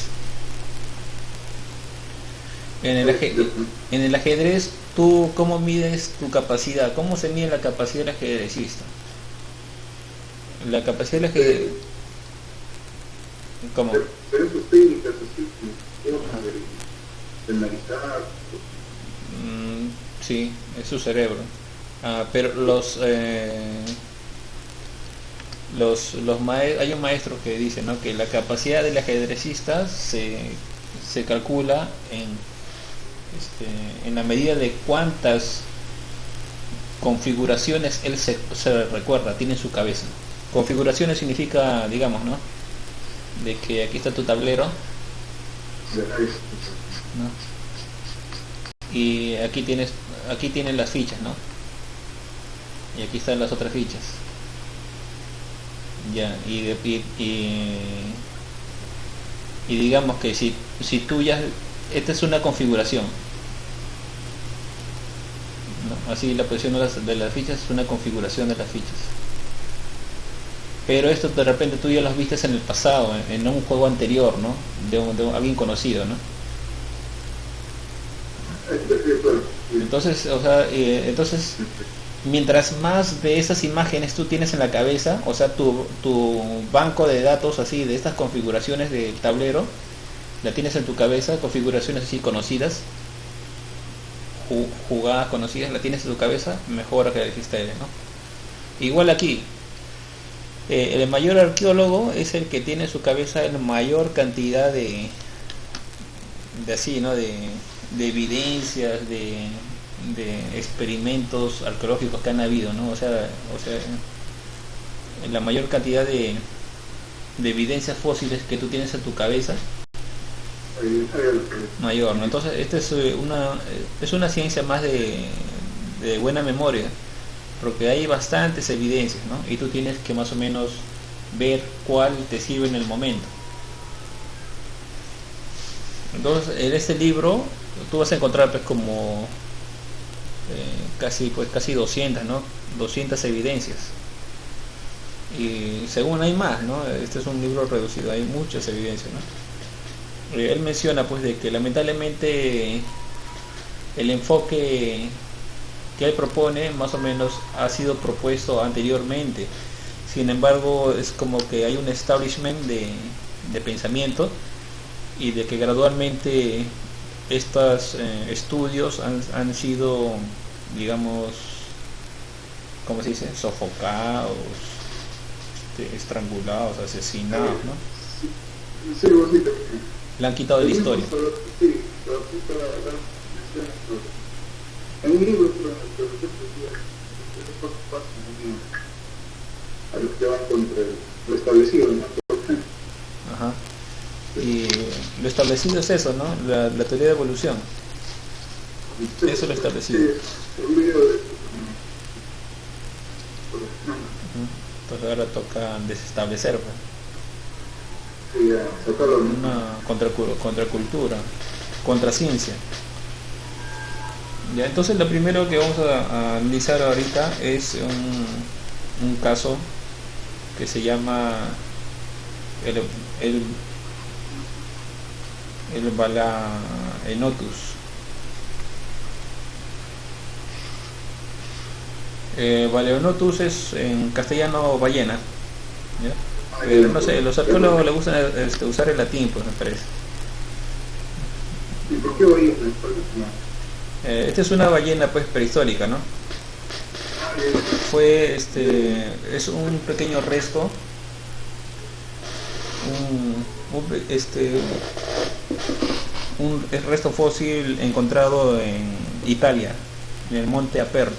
En el ajedrez, ¿tú cómo mides tu capacidad? ¿Cómo se mide la capacidad del ajedrecista? La capacidad del ajedrecista... ¿Cómo? Pero sus técnicas así, de analizar. Sí, es su cerebro. Pero hay un maestro que dice, ¿no?, que la capacidad del ajedrecista se calcula en la medida de cuántas configuraciones él se recuerda, tiene en su cabeza. Configuraciones significa, digamos, ¿no?, de que aquí está tu tablero, ¿no?, y aquí tienes las fichas, ¿no?, y aquí están las otras fichas, Y digamos que si tú ya, esta es una configuración, ¿no? Así la posición de las fichas es una configuración de las fichas. Pero esto de repente tú ya los viste en el pasado, en un juego anterior, ¿no? De alguien conocido, ¿no? Entonces, o sea, entonces, mientras más de esas imágenes tú tienes en la cabeza, o sea, tu banco de datos así, de estas configuraciones de tablero, la tienes en tu cabeza, configuraciones así conocidas, jugadas conocidas, la tienes en tu cabeza, mejor que existe, ¿no? Igual aquí, el mayor arqueólogo es el que tiene en su cabeza la mayor cantidad de así, ¿no? De evidencias, de experimentos arqueológicos que han habido, ¿no? O sea, la mayor cantidad de evidencias fósiles que tú tienes en tu cabeza, mayor, ¿no? Entonces, esta es una ciencia más de buena memoria, porque hay bastantes evidencias, ¿no? Y tú tienes que más o menos ver cuál te sirve en el momento. Entonces, en este libro tú vas a encontrar pues como casi 200, ¿no? 200 evidencias. Y según hay más, ¿no? Este es un libro reducido, hay muchas evidencias, ¿no? Él menciona pues de que lamentablemente el enfoque que él propone más o menos ha sido propuesto anteriormente. Sin embargo, es como que hay un establishment de pensamiento, y de que gradualmente estos estudios han sido, digamos, ¿cómo se dice? Sofocados, estrangulados, asesinados, ¿no? Sí, bonito. Le han quitado de la historia. Sí, en un libro, a los que van contra lo establecido, ¿no? Ajá. Y lo establecido es eso, ¿no? La teoría de evolución. Eso es lo establecido. Entonces ahora toca desestablecer, una contracultura, contraciencia. Ya, entonces lo primero que vamos a analizar ahorita es un caso que se llama el Balaenotus. Balaenotus es en castellano ballena, ¿ya? Pero no sé, los arqueólogos les gusta usar el latín, pues me parece. ¿Y por qué ballena? Esta es una ballena pues prehistórica, ¿no? Fue es un pequeño resto, un resto fósil encontrado en Italia, en el monte Aperto.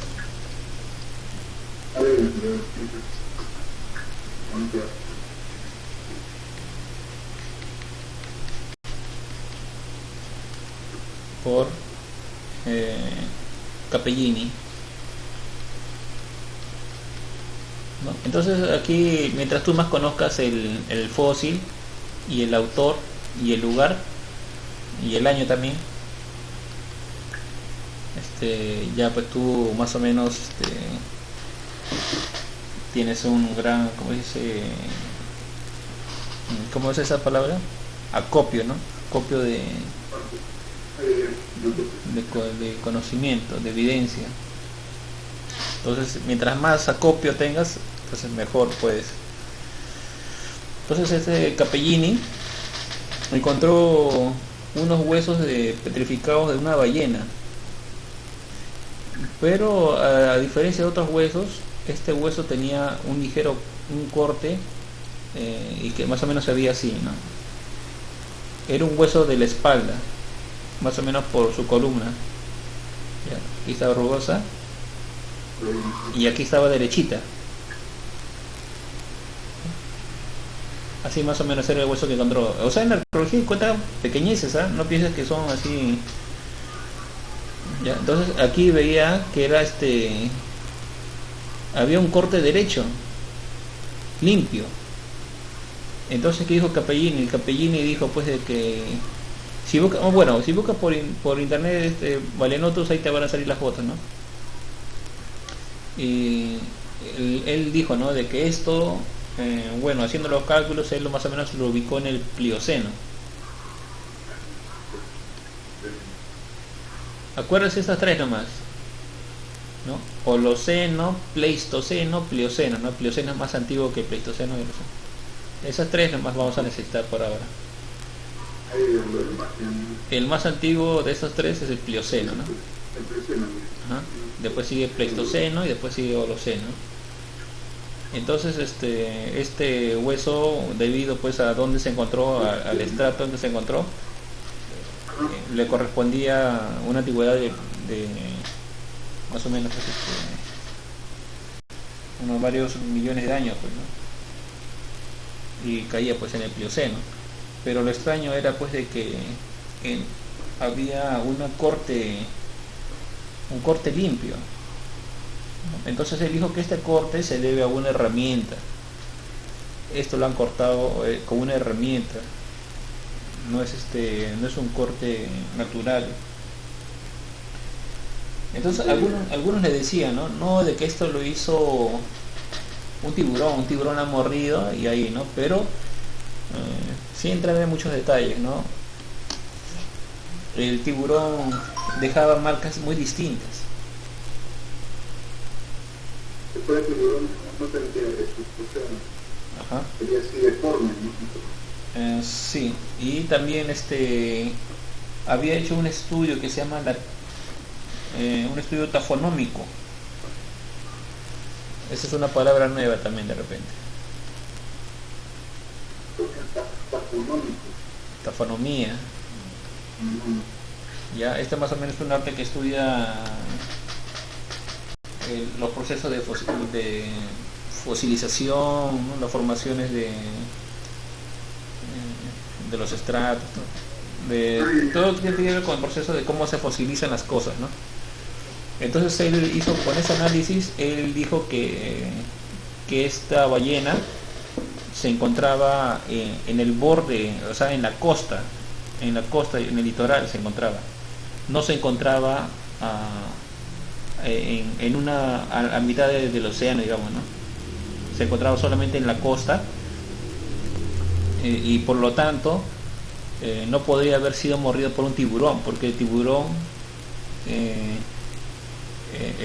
Por Capellini, ¿no? Entonces aquí, mientras tú más conozcas el fósil y el autor y el lugar y el año también, ya pues tú más o menos tienes un gran, ¿cómo es esa palabra? Acopio, ¿no? Acopio de conocimiento, de evidencia. Entonces, mientras más acopio tengas, entonces mejor puedes. Entonces, Capellini encontró unos huesos petrificados de una ballena, pero a diferencia de otros huesos, este hueso tenía un corte, y que más o menos se veía así, ¿no? Era un hueso de la espalda, más o menos por su columna. Ya, aquí estaba rugosa y aquí estaba derechita. Así más o menos era el hueso que encontró. O sea, en la arqueología encuentran pequeñeces, ¿eh? No pienses que son así. Ya, entonces aquí veía que era había un corte derecho, limpio. Entonces, ¿qué dijo Capellini? El Capellini dijo pues de que si busca, bueno, si buscas por internet Baleonotus, ahí te van a salir las fotos, ¿no? Y él dijo, ¿no? De que esto, bueno, haciendo los cálculos, él más o menos lo ubicó en el Plioceno. Acuérdense estas tres nomás, ¿no? Holoceno, Pleistoceno, Plioceno, ¿no? Plioceno es más antiguo que Pleistoceno y Holoceno. Esas tres nomás vamos a necesitar por ahora. El más antiguo de esos tres es el Plioceno, ¿no? Ajá. Después sigue Pleistoceno y después sigue Holoceno. Entonces este hueso, debido pues a dónde se encontró, al estrato donde se encontró, le correspondía una antigüedad de más o menos pues, unos varios millones de años, pues, ¿no? Y caía pues en el Plioceno. Pero lo extraño era pues de que había un corte limpio. Entonces él dijo que este corte se debe a una herramienta. Esto lo han cortado con una herramienta. No es un corte natural. Entonces algunos le decían, no de que esto lo hizo un tiburón ha mordido y ahí, ¿no? Pero sí entra en muchos detalles, ¿no? El tiburón dejaba marcas muy distintas. Después el tiburón no tendría eso, ajá, sería así deforme, ¿no? Sí, y también había hecho un estudio que se llama un estudio tafonómico. Esa es una palabra nueva también de repente. Tafonomía. Ya, más o menos es un arte que estudia los procesos de fosilización, ¿no? Las formaciones de los estratos, de todo lo que tiene que ver con el proceso de cómo se fosilizan las cosas, ¿no? Entonces él hizo, con ese análisis, él dijo que esta ballena se encontraba en el borde, o sea, en la costa, en el litoral se encontraba. No se encontraba a mitad del océano, digamos, ¿no? Se encontraba solamente en la costa, y por lo tanto no podría haber sido mordido por un tiburón, porque el tiburón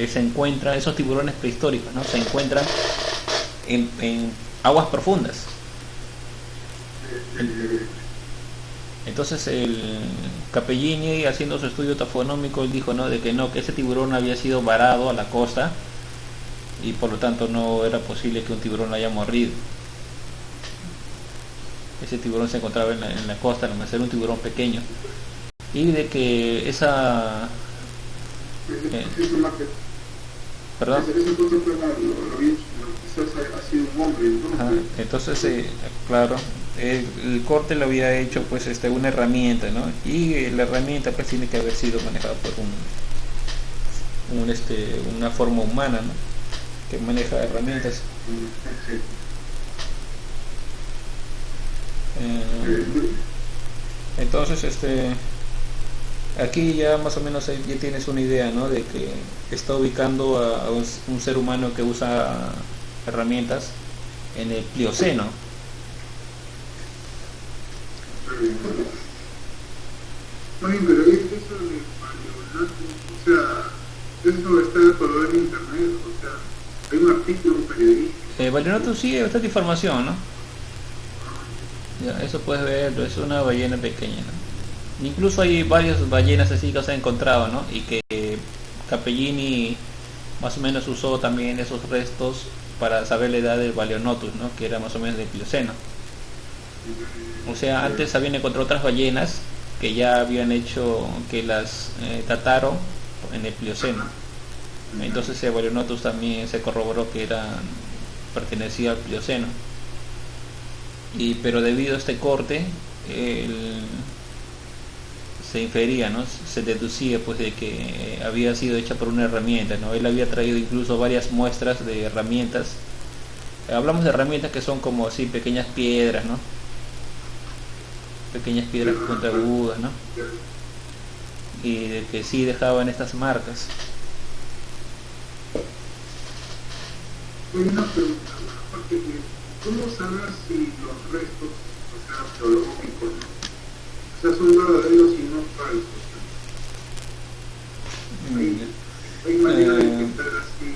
se encuentra, esos tiburones prehistóricos, ¿no? Se encuentran en aguas profundas. Entonces el Capellini, haciendo su estudio tafonómico, él dijo, ¿no? Que ese tiburón había sido varado a la costa y por lo tanto no era posible que un tiburón lo haya mordido. Ese tiburón se encontraba en la costa, nomás era un tiburón pequeño, y de que esa perdón. Ajá, entonces claro, el corte lo había hecho pues una herramienta, ¿no? Y la herramienta pues tiene que haber sido manejada por una forma humana, ¿no? Que maneja herramientas. Entonces aquí ya más o menos ya tienes una idea, ¿no? De que está ubicando a un ser humano que usa herramientas en el Plioceno. Oye, pero eso de Baleonotus, o sea, eso está todo en internet, o sea, hay un artículo, un periodista. Baleonotus sí, hay bastante información, ¿no? Ya, eso puedes verlo, es una ballena pequeña, ¿no? Incluso hay varias ballenas así que se han encontrado, ¿no? Y que Capellini más o menos usó también esos restos para saber la edad del Baleonotus, ¿no? Que era más o menos del Plioceno. O sea, antes habían encontrado otras ballenas que ya habían hecho, que las dataron en el Plioceno. Entonces el Baleonotus también se corroboró que pertenecía al Plioceno. Pero debido a este corte, se infería, ¿no? Se deducía pues de que había sido hecha por una herramienta, ¿no? Él había traído incluso varias muestras de herramientas Hablamos de herramientas que son como así pequeñas piedras, ¿no? Pequeñas piedras puntiagudas, ¿no? Y de que sí dejaban estas marcas. Una pregunta, porque ¿cómo saber si los restos, o sea, arqueológicos, ¿no? O sea, son verdaderos y no falsos? Hay manera de quitar así.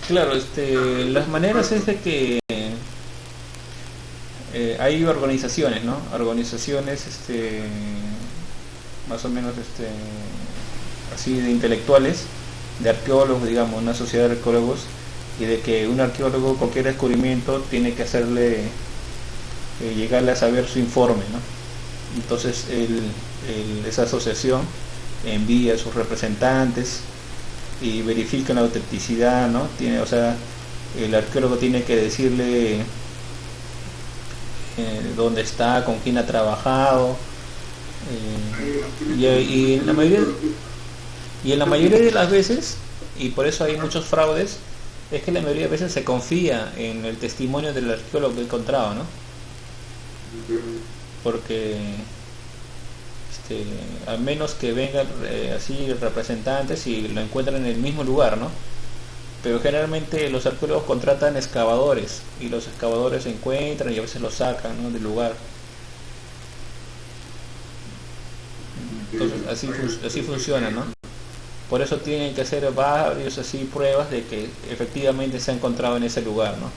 Claro, las maneras es de que hay organizaciones, ¿no? Organizaciones, más o menos, así de intelectuales, de arqueólogos, digamos, una sociedad de arqueólogos, y de que un arqueólogo cualquier descubrimiento tiene que hacerle llegarle a saber su informe, ¿no? Entonces esa asociación envía a sus representantes y verifican la autenticidad, ¿no? O sea, el arqueólogo tiene que decirle dónde está, con quién ha trabajado, y en la mayoría de las veces, y por eso hay muchos fraudes, es que la mayoría de veces se confía en el testimonio del arqueólogo que ha encontrado, ¿no? Porque a menos que vengan así representantes y lo encuentran en el mismo lugar, ¿no? Pero generalmente los arqueólogos contratan excavadores y los excavadores se encuentran y a veces los sacan, ¿no?, del lugar. Entonces así funciona, ¿no? Por eso tienen que hacer varios así pruebas de que efectivamente se ha encontrado en ese lugar, ¿no?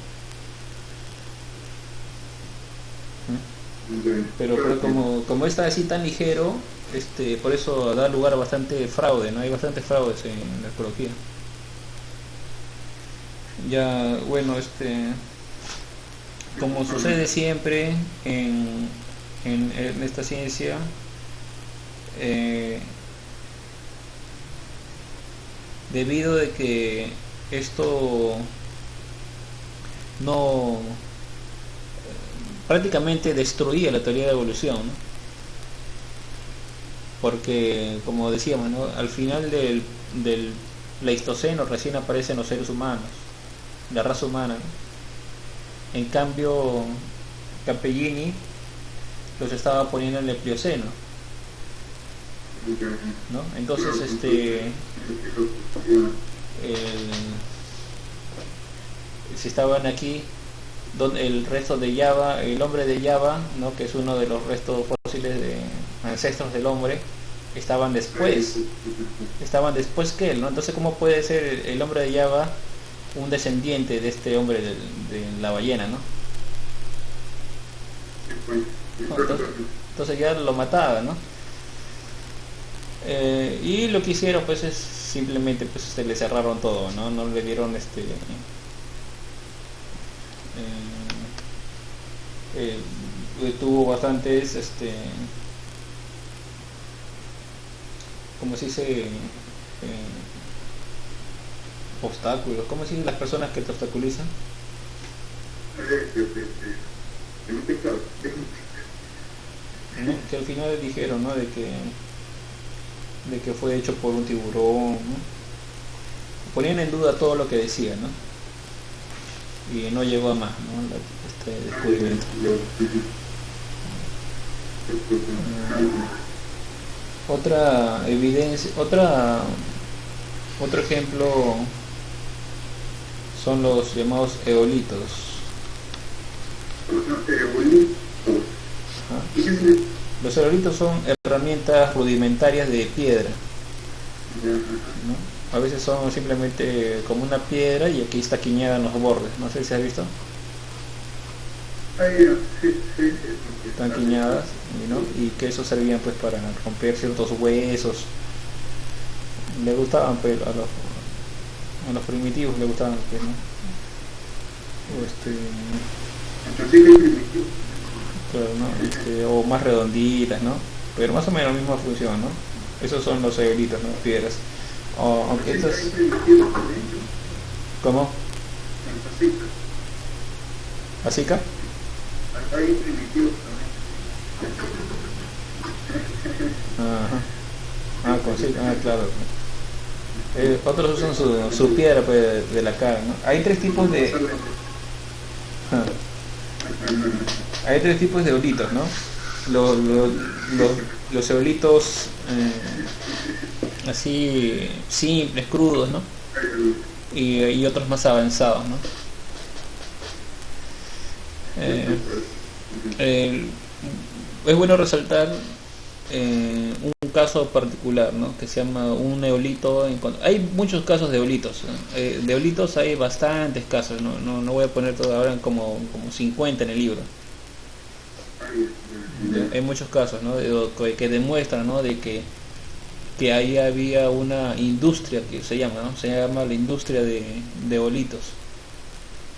Pero como está así tan ligero, por eso da lugar a bastante fraude, ¿no? Hay bastantes fraudes en la arqueología. Ya, bueno, como sucede siempre en esta ciencia, debido de que esto no prácticamente destruía la teoría de evolución, ¿no? Porque, como decíamos, ¿no?, al final del Pleistoceno recién aparecen los seres humanos, la raza humana, ¿no? En cambio, Capellini los estaba poniendo en el Plioceno, ¿no? Entonces, si estaban aquí el resto de Java, el hombre de Java, ¿no?, que es uno de los restos fósiles de ancestros del hombre, estaban después que él, ¿no? Entonces, ¿cómo puede ser el hombre de Java un descendiente de este hombre de la ballena, ¿no? Entonces ya lo mataba, ¿no? Y lo que hicieron pues es simplemente pues se le cerraron todo, no le dieron tuvo bastantes como se dice, obstáculos, ¿cómo se dicen las personas que te obstaculizan? ¿No? Que al final dijeron, ¿no?, de que fue hecho por un tiburón, ¿no? Ponían en duda todo lo que decía, ¿no? Y no llegó a más, ¿no?, este descubrimiento. Otra evidencia, otro ejemplo son los llamados eolitos. Los eolitos son herramientas rudimentarias de piedra, ¿no? A veces son simplemente como una piedra y aquí está quiñada en los bordes, no sé si has visto. Están quiñadas, ¿no? Y que eso servían pues para romper ciertos huesos. Le gustaban pues, a los primitivos le gustaban pues, ¿no? Claro, ¿no? O más redonditas, ¿no? Pero más o menos la misma función, ¿no? Esos son los eolitos, ¿no? Piedras. Aunque estos... ¿Cómo? ¿Asica? Hay primitivos también. Ajá. Claro. Otros usan su piedra pues, de la cara, ¿no? Hay tres tipos de ah, hay tres tipos de eolitos, ¿no? Los eolitos así simples, crudos, ¿no? Y otros más avanzados, ¿no? Eh, eh, es bueno resaltar un caso particular, ¿no? Que se llama un eolito. Hay muchos casos de eolitos. De eolitos hay bastantes casos. No voy a poner todo ahora como 50 en el libro. Hay muchos casos, ¿no? Que demuestran, ¿no? De que ahí había una industria que se llama, ¿no? Se llama la industria de eolitos.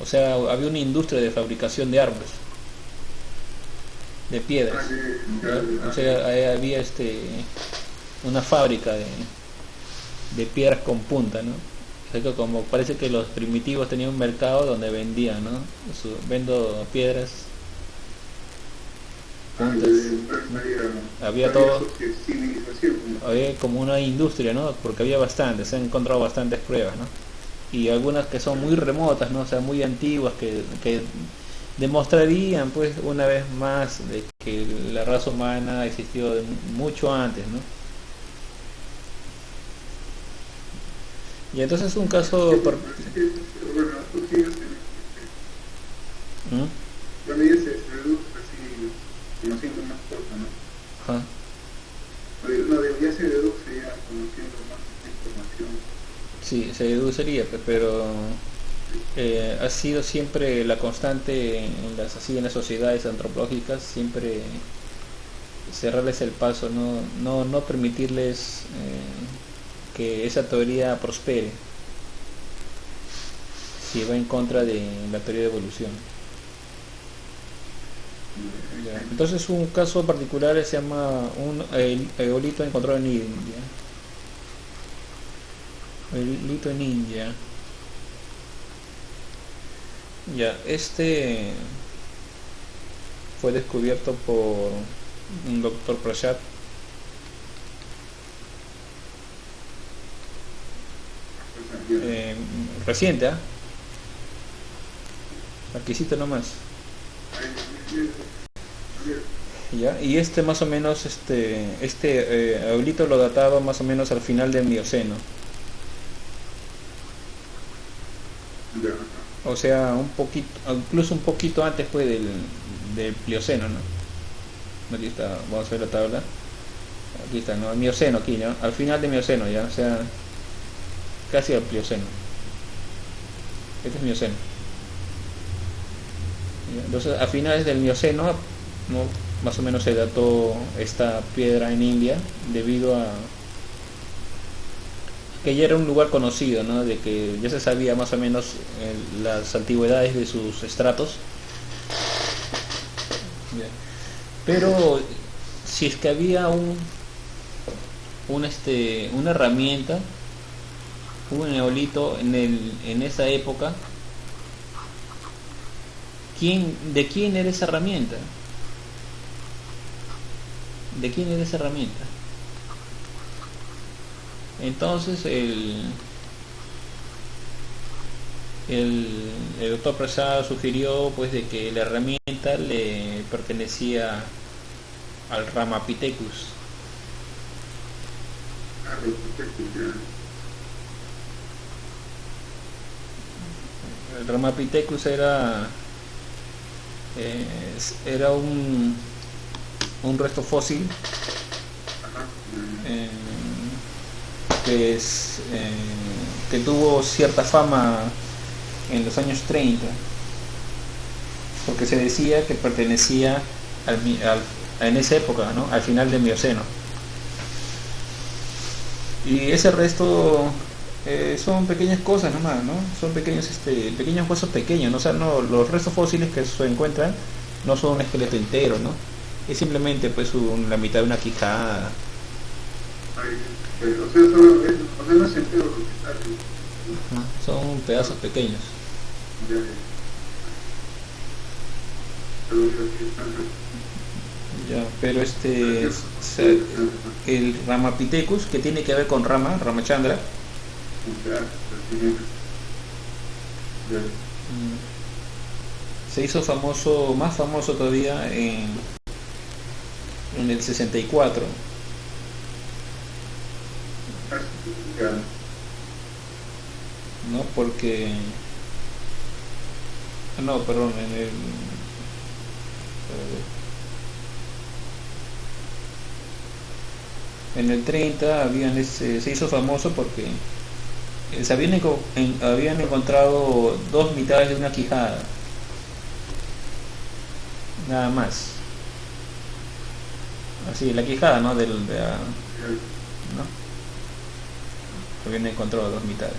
O sea, había una industria de fabricación de árboles, de piedras, ¿ya? O sea, ahí había una fábrica de piedras con punta, ¿no? O sea, que como parece que los primitivos tenían un mercado donde vendían, ¿no? Vendo piedras puntas. Había todo, había como una industria, ¿no? Porque había bastantes, se han encontrado bastantes pruebas, ¿no? Y algunas que son muy remotas, ¿no? O sea, muy antiguas, que demostrarían pues una vez más de que la raza humana existió mucho antes, ¿no? Y entonces es un caso ¿Mm? La medida se reduce así, conociendo más cosas, ¿no? Ajá. No, ya se reduce ya conociendo más información. Sí, se deduciría, pero ha sido siempre la constante en las sociedades antropológicas, siempre cerrarles el paso, no permitirles que esa teoría prospere, si va en contra de la teoría de evolución. Ya. Entonces un caso particular se llama un eolito encontrado en India. Eolito en India. Ya, fue descubierto por un doctor Prasad. Reciente, ¿ah? Aquícito nomás. Ya, y más o menos, eolito lo databa más o menos al final del Mioceno. O sea, un poquito, incluso un poquito antes fue del Plioceno, ¿no? Aquí está, vamos a ver la tabla. Aquí está, ¿no? El Mioceno aquí, ¿no? Al final del Mioceno ya, o sea, casi al Plioceno. Este es Mioceno. ¿Ya? Entonces, a finales del Mioceno, ¿no? Más o menos se dató esta piedra en India debido a que ya era un lugar conocido, ¿no? De que ya se sabía más o menos las antigüedades de sus estratos. Bien. Pero si es que había una herramienta, un neolito en esa época, ¿de quién era esa herramienta? ¿De quién era esa herramienta? Entonces el doctor Prasad sugirió pues de que la herramienta le pertenecía al Ramapithecus. El Ramapithecus era un resto fósil que tuvo cierta fama en los años 30, porque se decía que pertenecía en esa época, ¿no? Al final del Mioceno. Y ese resto son pequeñas cosas nomás, ¿no? Son pequeños huesos pequeños, ¿no? O sea, los restos fósiles que se encuentran no son un esqueleto entero, ¿no? Es simplemente pues la mitad de una quijada. Son pedazos pequeños. Ya, pero el Ramapithecus, que tiene que ver con Ramachandra, Se hizo famoso, más famoso todavía en el 64, ¿no? Porque no, perdón, en el 30 se hizo famoso porque habían encontrado dos mitades de una quijada, nada más, así la quijada, ¿no? ¿No? Habían encontrado dos mitades,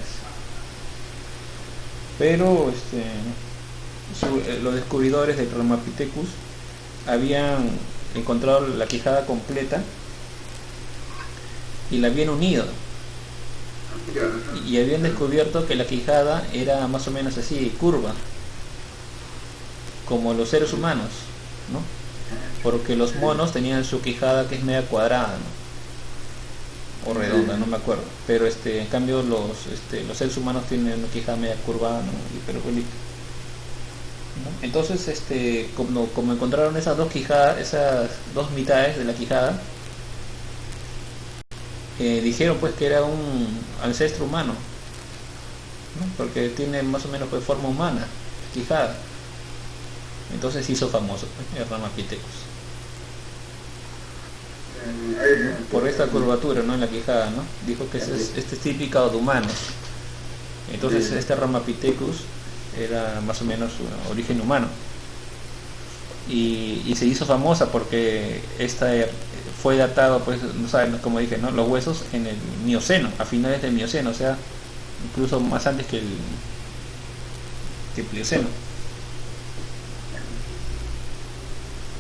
pero los descubridores del Ramapithecus habían encontrado la quijada completa y la habían unido, y habían descubierto que la quijada era más o menos así, curva, como los seres humanos, ¿no? Porque los monos tenían su quijada que es media cuadrada, ¿no? O redonda, no me acuerdo, pero en cambio los seres humanos tienen una quijada media curvada, ¿no? Y hiperbólica, ¿no? Entonces como encontraron esas dos quijadas, esas dos mitades de la quijada, dijeron pues que era un ancestro humano, ¿no? Porque tiene más o menos pues forma humana, quijada. Entonces se hizo famoso pues, el Ramapithecus, ¿no? Por esta curvatura, ¿no? En la quijada, ¿no? Dijo que este es típico de humanos. Entonces este Ramapithecus era más o menos origen humano, y se hizo famosa porque fue datado, pues, no saben, como dije, ¿no? Los huesos en el Mioceno, a finales del Mioceno, o sea, incluso más antes que el Plioceno.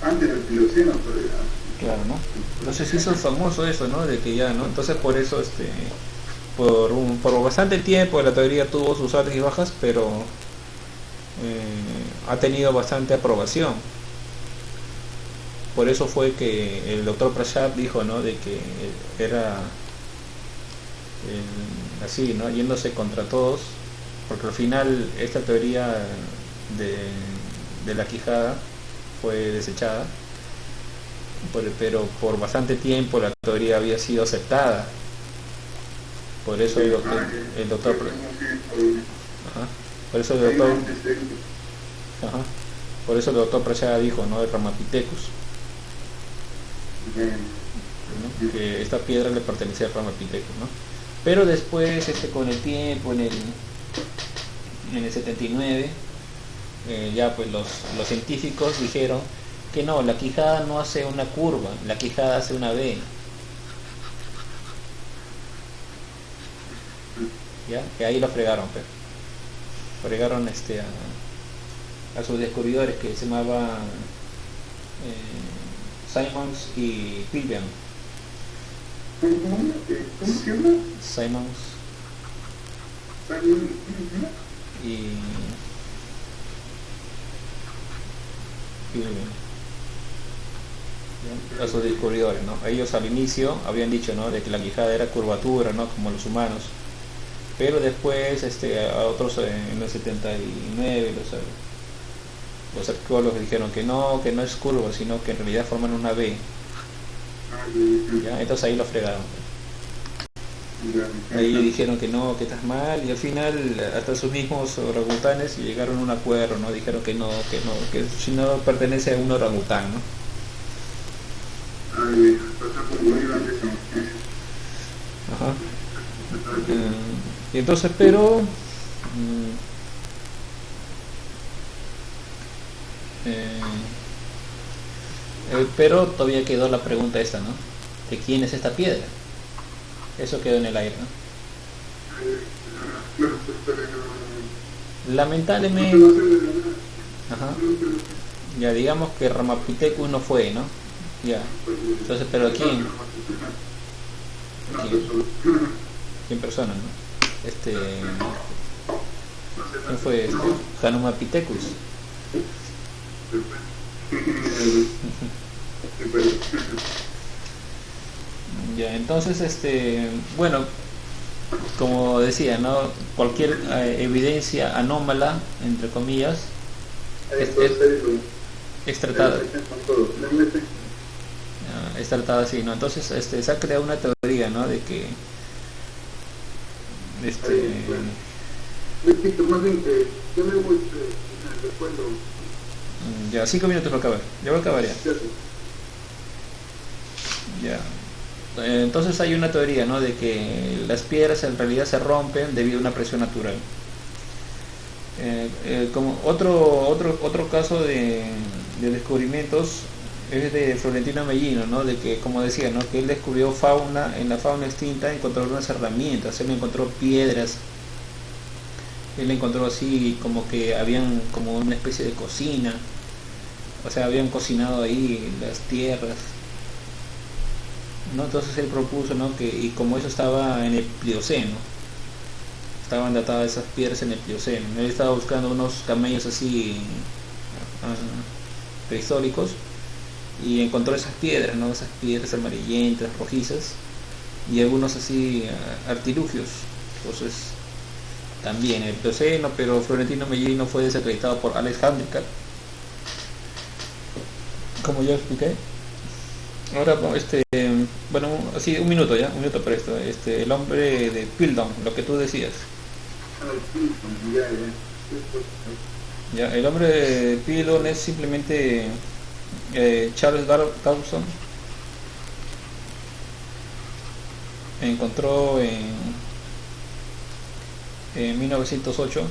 Antes del Plioceno, Claro, ¿no? Entonces se hizo famoso eso, ¿no? De que ya, ¿no? Entonces por eso, por bastante tiempo la teoría tuvo sus altas y bajas, pero ha tenido bastante aprobación. Por eso fue que el doctor Prashad dijo, ¿no? De que era así, ¿no? Yéndose contra todos, porque al final esta teoría de la quijada fue desechada, pero por bastante tiempo la teoría había sido aceptada. Por eso el doctor ajá, por eso el doctor ajá, por eso el doctor Prashad dijo, ¿no? El Ramapithecus, ¿no? Que esta piedra le pertenecía al Ramapithecus, ¿no? Pero después, con el tiempo, en el 79, ya pues los científicos dijeron que no, la quijada no hace una curva, la quijada hace una V. ¿Ya? Que ahí lo fregaron, pues. Fregaron a sus descubridores, que se llamaban Simons y Pilbeam. ¿Cómo se llama? Simons y Pilbeam. A sus descubridores, ¿no? Ellos al inicio habían dicho, ¿no? De que la quijada era curvatura, ¿no? Como los humanos. Pero después a otros en el 79 los arqueólogos dijeron que no es curva, sino que en realidad forman una V. ¿Ya? Entonces ahí lo fregaron. Ahí dijeron que no, que estás mal, y al final hasta sus mismos orangutanes llegaron a un acuerdo, ¿no? Dijeron que si no pertenece a un orangután, ¿no? Ajá. Y entonces, pero todavía quedó la pregunta esta, ¿no? ¿De quién es esta piedra? Eso quedó en el aire, ¿no? Lamentablemente, ajá, ya digamos que Ramapithecus no fue, ¿no? Ya. Entonces, pero ¿quién? ¿Quién persona, no? ¿Quién fue Hanumapithecus? Ya, entonces, bueno, como decía, ¿no? Cualquier evidencia anómala, entre comillas, es, es, Entonces, es tratada. con todo. La mete. Es tratada así, ¿no? Entonces se ha creado una teoría, ¿no? De que Ahí, bueno. Víctor, más bien, yo me voy, recuerdo, ya 5 minutos para acabar, ya voy a acabar ya. ¿cierto? Ya. Entonces hay una teoría, ¿no? De que las piedras en realidad se rompen debido a una presión natural. Como otro caso de descubrimientos es de Florentino Mellino, ¿no? De que, como decía, ¿no? Que él descubrió fauna, en la fauna extinta encontró unas herramientas, él encontró piedras, él encontró así como que habían como una especie de cocina, o sea, habían cocinado ahí las tierras, ¿no? Entonces él propuso, ¿no? Que, y como eso estaba en el Plioceno, estaban datadas esas piedras en el Plioceno, él estaba buscando unos camellos así prehistóricos y encontró esas piedras, ¿no? Esas piedras amarillentas, rojizas y algunos así artilugios. Entonces también el Plioceno, pero Florentino Mellino fue desacreditado por Alex Handicap, como ya expliqué. Ahora bueno, así un minuto ya, un minuto para esto, el hombre de Piltdown, lo que tú decías. Ya, el hombre de Piltdown es simplemente Charles Dawson encontró en 1908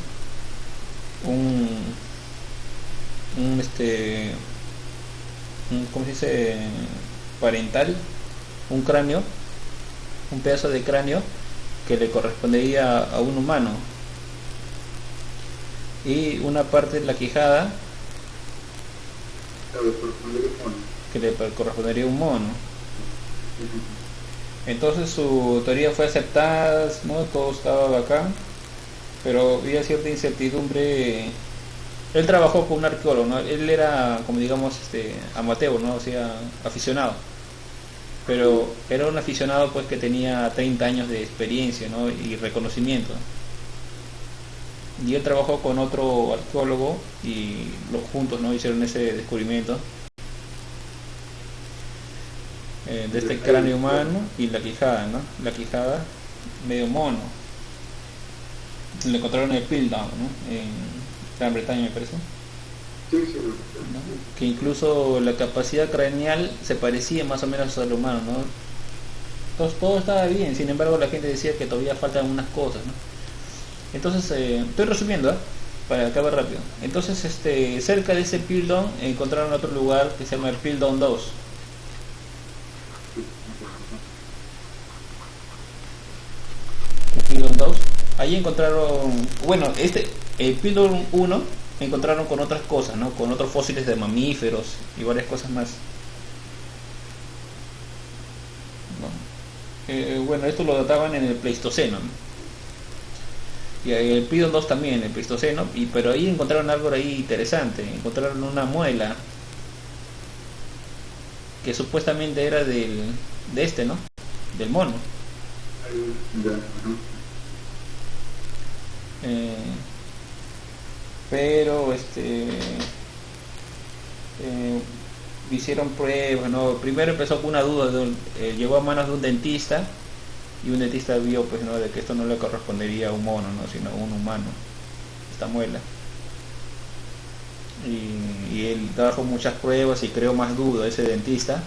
un ¿cómo se dice? Parental, un cráneo, un pedazo de cráneo que le correspondería a un humano, y una parte de la quijada que le correspondería a un mono. Entonces su teoría fue aceptada, ¿no? Todo estaba bacán, pero había cierta incertidumbre. Él trabajó con un arqueólogo, ¿no? Él era, como digamos, amateur, ¿no? O sea, aficionado. Pero era un aficionado pues que tenía 30 años de experiencia, ¿no? Y reconocimiento. Y él trabajó con otro arqueólogo y los juntos, ¿no? Hicieron ese descubrimiento de este cráneo humano y la quijada, ¿no? La quijada medio mono. Lo encontraron en el Piltdown, ¿no? En Gran Bretaña, me parece. Sí, sí, ¿No? Que incluso la capacidad craneal se parecía más o menos al humano, ¿no? Entonces todo estaba bien, sin embargo la gente decía que todavía faltan unas cosas, ¿no? Entonces, estoy resumiendo, para acabar rápido. Entonces, cerca de ese Piltdown encontraron otro lugar que se llama el Piltdown 2. El Piltdown 2. Ahí encontraron, bueno, el Piltdown 1 encontraron con otras cosas, ¿no? Con otros fósiles de mamíferos y varias cosas más, ¿no? Bueno, esto lo databan en el Pleistoceno, ¿no? Y el Piltdown 2 también, en el Pleistoceno, pero ahí encontraron algo ahí interesante. Encontraron una muela que supuestamente era de ¿no? Del mono. Pero hicieron pruebas, ¿no? Primero empezó con una duda, llegó a manos de un dentista, y un dentista vio pues, ¿no? De que esto no le correspondería a un mono, ¿no? Sino a un humano, esta muela. Y él trabajó muchas pruebas y creó más dudas ese dentista,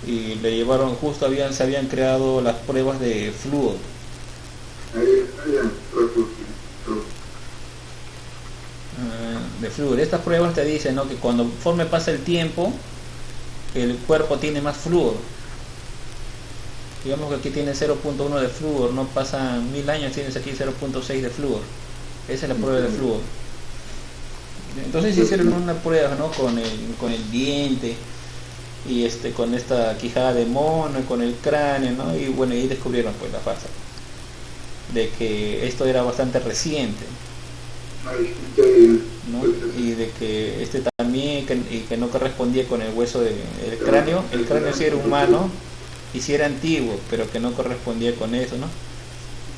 y le llevaron, justo se habían creado las pruebas de flúor. De flúor. Estas pruebas te dicen, ¿no? Que conforme pasa el tiempo el cuerpo tiene más flúor. Digamos que aquí tiene 0.1 de flúor, no pasan 1000 años, tienes aquí 0.6 de flúor. Esa es la prueba de flúor. Entonces hicieron una prueba, ¿no? Con el diente y con esta quijada de mono y con el cráneo, ¿no? Y bueno, ahí descubrieron pues la farsa de que esto era bastante reciente, ¿no? Y de que también que no correspondía con el hueso del cráneo. El cráneo sí era humano y sí era antiguo, pero que no correspondía con eso, ¿no?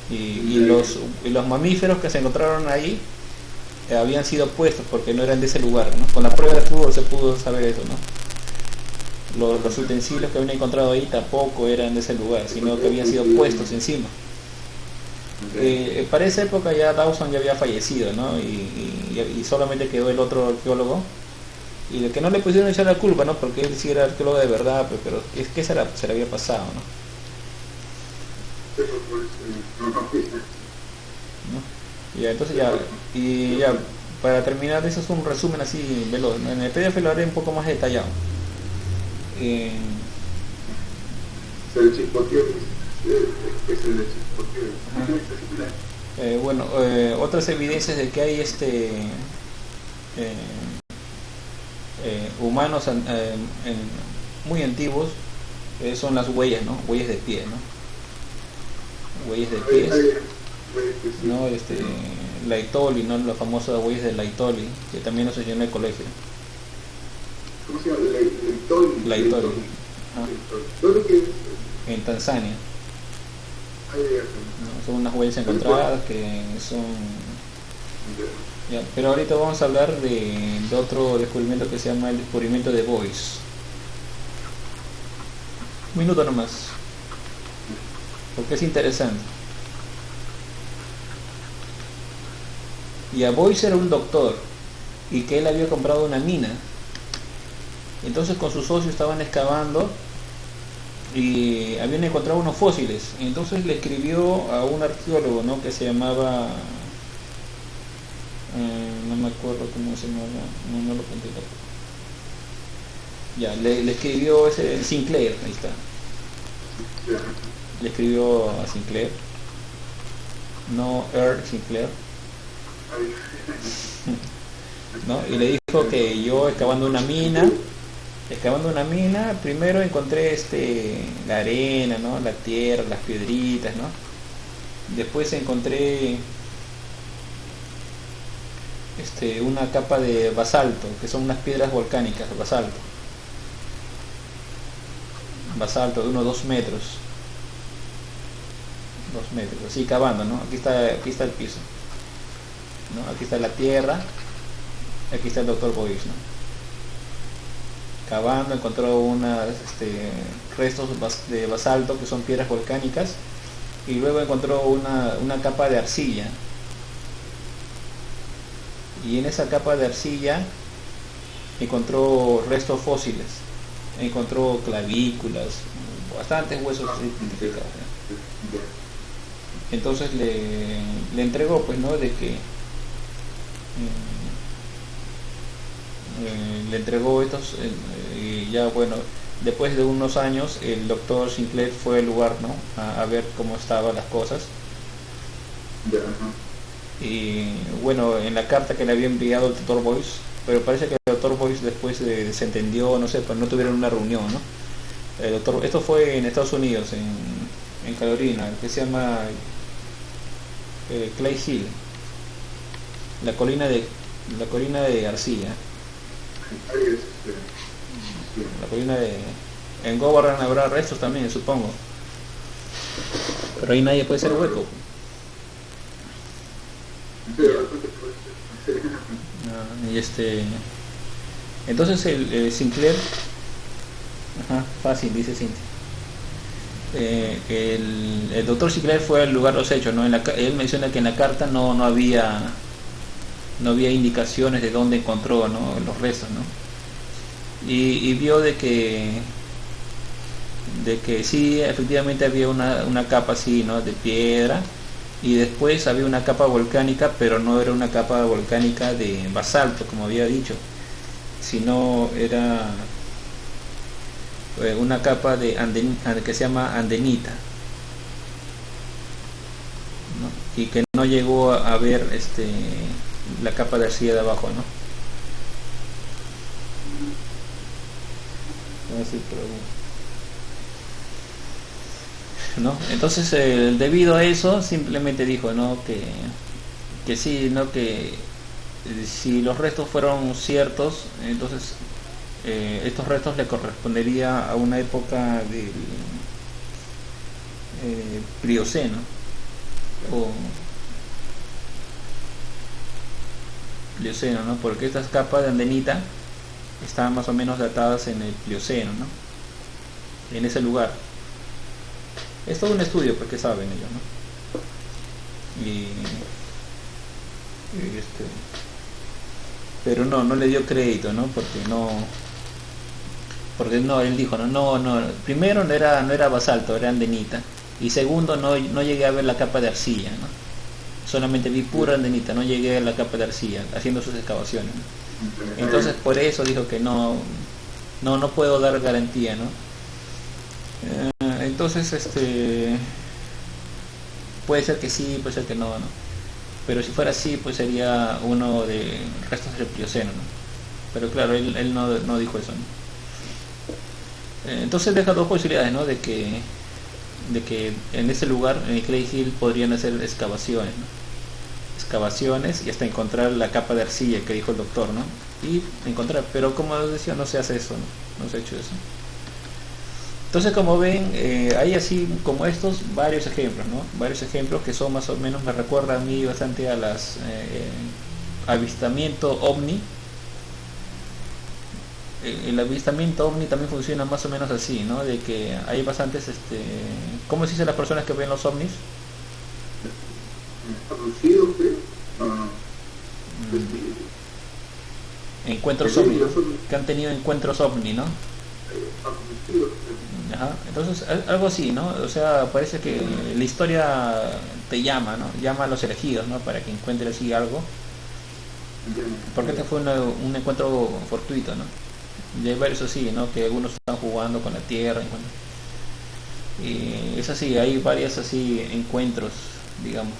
y los mamíferos que se encontraron ahí habían sido puestos porque no eran de ese lugar, ¿no? Con la prueba de fútbol se pudo saber eso, ¿no? Los utensilios que habían encontrado ahí tampoco eran de ese lugar, sino que habían sido puestos encima. Para esa época ya Dawson ya había fallecido, ¿no? Y solamente quedó el otro arqueólogo, y de que no le pusieron echar la culpa, ¿no? Porque él sí era arqueólogo de verdad, pero es que se le había pasado, ¿no? ¿No? Ya, entonces ya para terminar, eso es un resumen así veloz, ¿no? En el PDF lo haré un poco más detallado. Bueno, otras evidencias de que hay humanos muy antiguos son las huellas, ¿no? Huellas de pie, ¿no? Huellas de pies, ¿no? Laetoli, ¿no? Las famosas huellas de Laetoli, que también nos enseñó en el colegio. ¿Cómo se llama? Laetoli. En Tanzania. ¿No? Son unas huellas encontradas que son... Ya, pero ahorita vamos a hablar de otro descubrimiento que se llama el descubrimiento de Boyce. Un minuto nomás, porque es interesante. Y a Boyce era un doctor, y que él había comprado una mina. Entonces con sus socios estaban excavando y habían encontrado unos fósiles. Entonces le escribió a un arqueólogo, ¿no? Que se llamaba... no me acuerdo cómo se llamaba, no lo conté tampoco. Ya, le escribió ese Sinclair, ahí está. Le escribió a Sinclair, no Earl Sinclair, ¿no? Y le dijo que yo excavando una mina, primero encontré la arena, ¿no? La tierra, las piedritas, ¿no? Después encontré una capa de basalto, que son unas piedras volcánicas, basalto de unos 2 metros, así cavando, ¿no? Aquí está el piso, ¿no? Aquí está la tierra, aquí está el doctor Boyce, ¿no? Cavando encontró restos de basalto, que son piedras volcánicas, y luego encontró una capa de arcilla, y en esa capa de arcilla encontró restos fósiles, encontró clavículas, bastantes huesos identificados, ¿no? Entonces le entregó, pues, ¿no? De que le entregó estos, y ya, bueno, después de unos años el doctor Sinclair fue al lugar, ¿no? A ver cómo estaban las cosas. Y bueno, en la carta que le había enviado el doctor Boyce, pero parece que el doctor Boyce después se entendió, no sé, pues no tuvieron una reunión, ¿no? Esto fue en Estados Unidos, en Carolina, que se llama Clay Hill, la colina de arcilla. La colina en Gobarran habrá restos también, supongo, pero ahí nadie puede ser hueco. Y entonces el Sinclair, fácil, dice Cintia. El doctor Sinclair fue al lugar de los hechos, ¿no? Él menciona que en la carta no había indicaciones de dónde encontró, ¿no? Los restos, ¿no? Y vio de que sí, efectivamente había una capa así, ¿no? De piedra, y después había una capa volcánica, pero no era una capa volcánica de basalto, como había dicho, sino era una capa que se llama andenita, ¿no? Y que no llegó a ver la capa de arcilla de abajo, ¿no? ¿No? Entonces debido a eso simplemente dijo, ¿no? que sí, ¿no? Que si los restos fueron ciertos, entonces estos restos le correspondería a una época del Plioceno, o Plioceno, ¿no? Porque estas capas de andenita estaban más o menos datadas en el Plioceno, ¿no? En ese lugar. Es todo un estudio, porque saben ellos, ¿no? Pero no le dio crédito, ¿no? Porque él dijo, primero no era basalto, era andenita, y segundo no llegué a ver la capa de arcilla, ¿no? Solamente vi pura andenita, no llegué a la capa de arcilla haciendo sus excavaciones, ¿no? Entonces por eso dijo que no puedo dar garantía, ¿no? Entonces puede ser que sí, puede ser que no, pero si fuera así, pues sería uno de restos del Plioceno, ¿no? Pero claro, él no dijo eso, ¿no? Entonces deja dos posibilidades, ¿no? De que en ese lugar, en el Clay Hill, podrían hacer excavaciones, ¿no? Excavaciones y hasta encontrar la capa de arcilla que dijo el doctor, ¿no? Y encontrar, pero como decía, no se hace eso, no se ha hecho eso. Entonces, como ven, hay así como estos varios ejemplos, ¿no? Varios ejemplos que son más o menos, me recuerda a mí bastante a las avistamiento ovni. El avistamiento ovni también funciona más o menos así, ¿no? De que hay bastantes, ¿cómo se dice las personas que ven los ovnis? Encuentros ovni, que han tenido encuentros ovni, ¿no? Ajá. Entonces algo así, ¿no? O sea, parece que la historia te llama, ¿no? Llama a los elegidos, ¿no? Para que encuentres así algo, porque este fue un encuentro fortuito, ¿no? Y hay varios así, ¿no? Que algunos están jugando con la tierra y es así, hay varios así encuentros, digamos,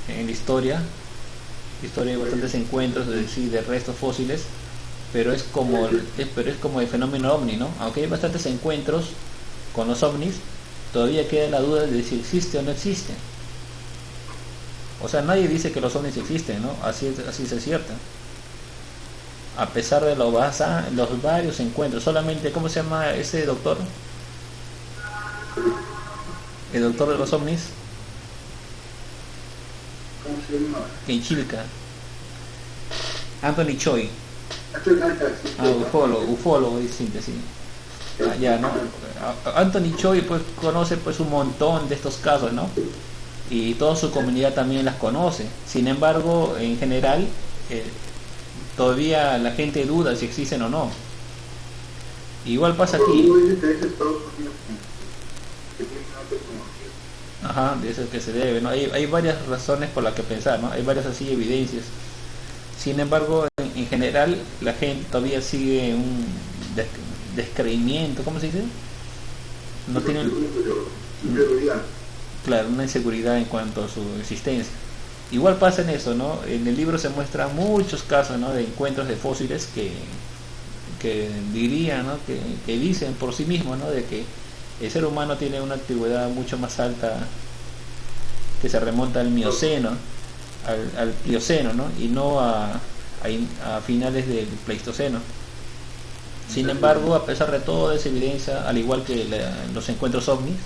en la historia hay bastantes encuentros de restos fósiles, pero es como el fenómeno ovni, ¿no? Aunque hay bastantes encuentros con los ovnis, todavía queda la duda de si existe o no existe. O sea, nadie dice que los ovnis existen, ¿no? Así es cierto. A pesar de los varios encuentros, solamente, ¿cómo se llama ese doctor? El doctor de los ovnis. ¿Cómo se llama? Kenchilka. Anthony Choi. Ufólogo, distinto, sí. Ya, ¿no? Anthony Choi pues conoce pues un montón de estos casos, ¿no? Y toda su comunidad también las conoce. Sin embargo, en general, todavía la gente duda si existen o no. Igual pasa aquí. Ajá, de eso es que se debe, ¿no? Hay varias razones por las que pensar, ¿no? Hay varias así evidencias. Sin embargo, en general, la gente todavía sigue un descreimiento, ¿cómo se dice? No tienen, claro, una inseguridad en cuanto a su existencia. Igual pasa en eso, ¿no? En el libro se muestran muchos casos, ¿no? De encuentros de fósiles que dirían, ¿no? Que dicen por sí mismos, ¿no? De que el ser humano tiene una antigüedad mucho más alta, que se remonta al Mioceno, al Plioceno, ¿no? Y no a finales del Pleistoceno. Sin embargo, a pesar de toda esa evidencia, al igual que los encuentros ovnis,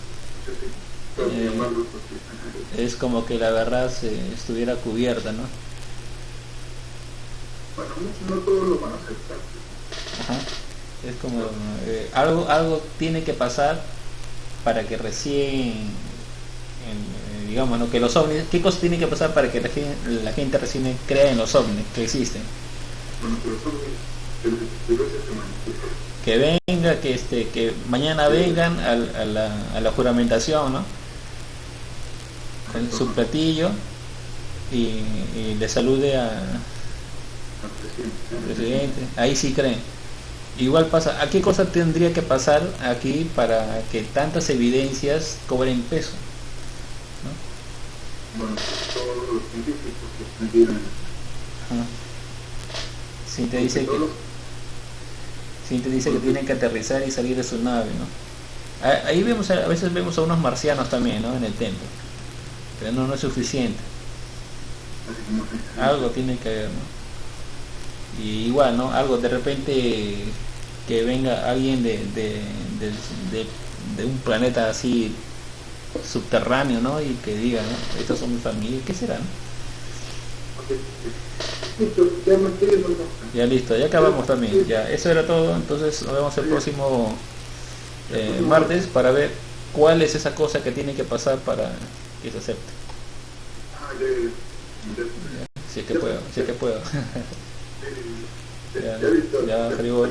es como que la verdad estuviera cubierta, ¿no? Bueno, no todos lo van a aceptar. Ajá. Es como algo tiene que pasar para que recién, digamos, ¿no? Que los ovnis, ¿qué cosa tiene que pasar para que la gente recién crea en los ovnis que existen? Bueno, pero los ovnis, que venga, que mañana vengan a la juramentación, ¿no? Con su platillo y le salude al presidente. Ahí sí creen. Igual pasa, ¿a qué cosa tendría que pasar aquí para que tantas evidencias cobren peso? ¿No? Bueno, todos los científicos que estuvieran. Si te dice que tienen que aterrizar y salir de su nave, ¿no? Ahí a veces vemos a unos marcianos también, ¿no? En el templo, pero no es suficiente. Algo tiene que haber, ¿no? Y igual, ¿no? Algo de repente que venga alguien de un planeta así subterráneo, ¿no? Y que diga, ¿no? Estos son mi familia, ¿qué será, no? Listo, ya me estoy en Ya listo, ya acabamos también, ya, eso era todo, entonces nos vemos el próximo martes para ver cuál es esa cosa que tiene que pasar para que se acepte. Si es que puedo, si es que puedo. Ya, ya, Haribol.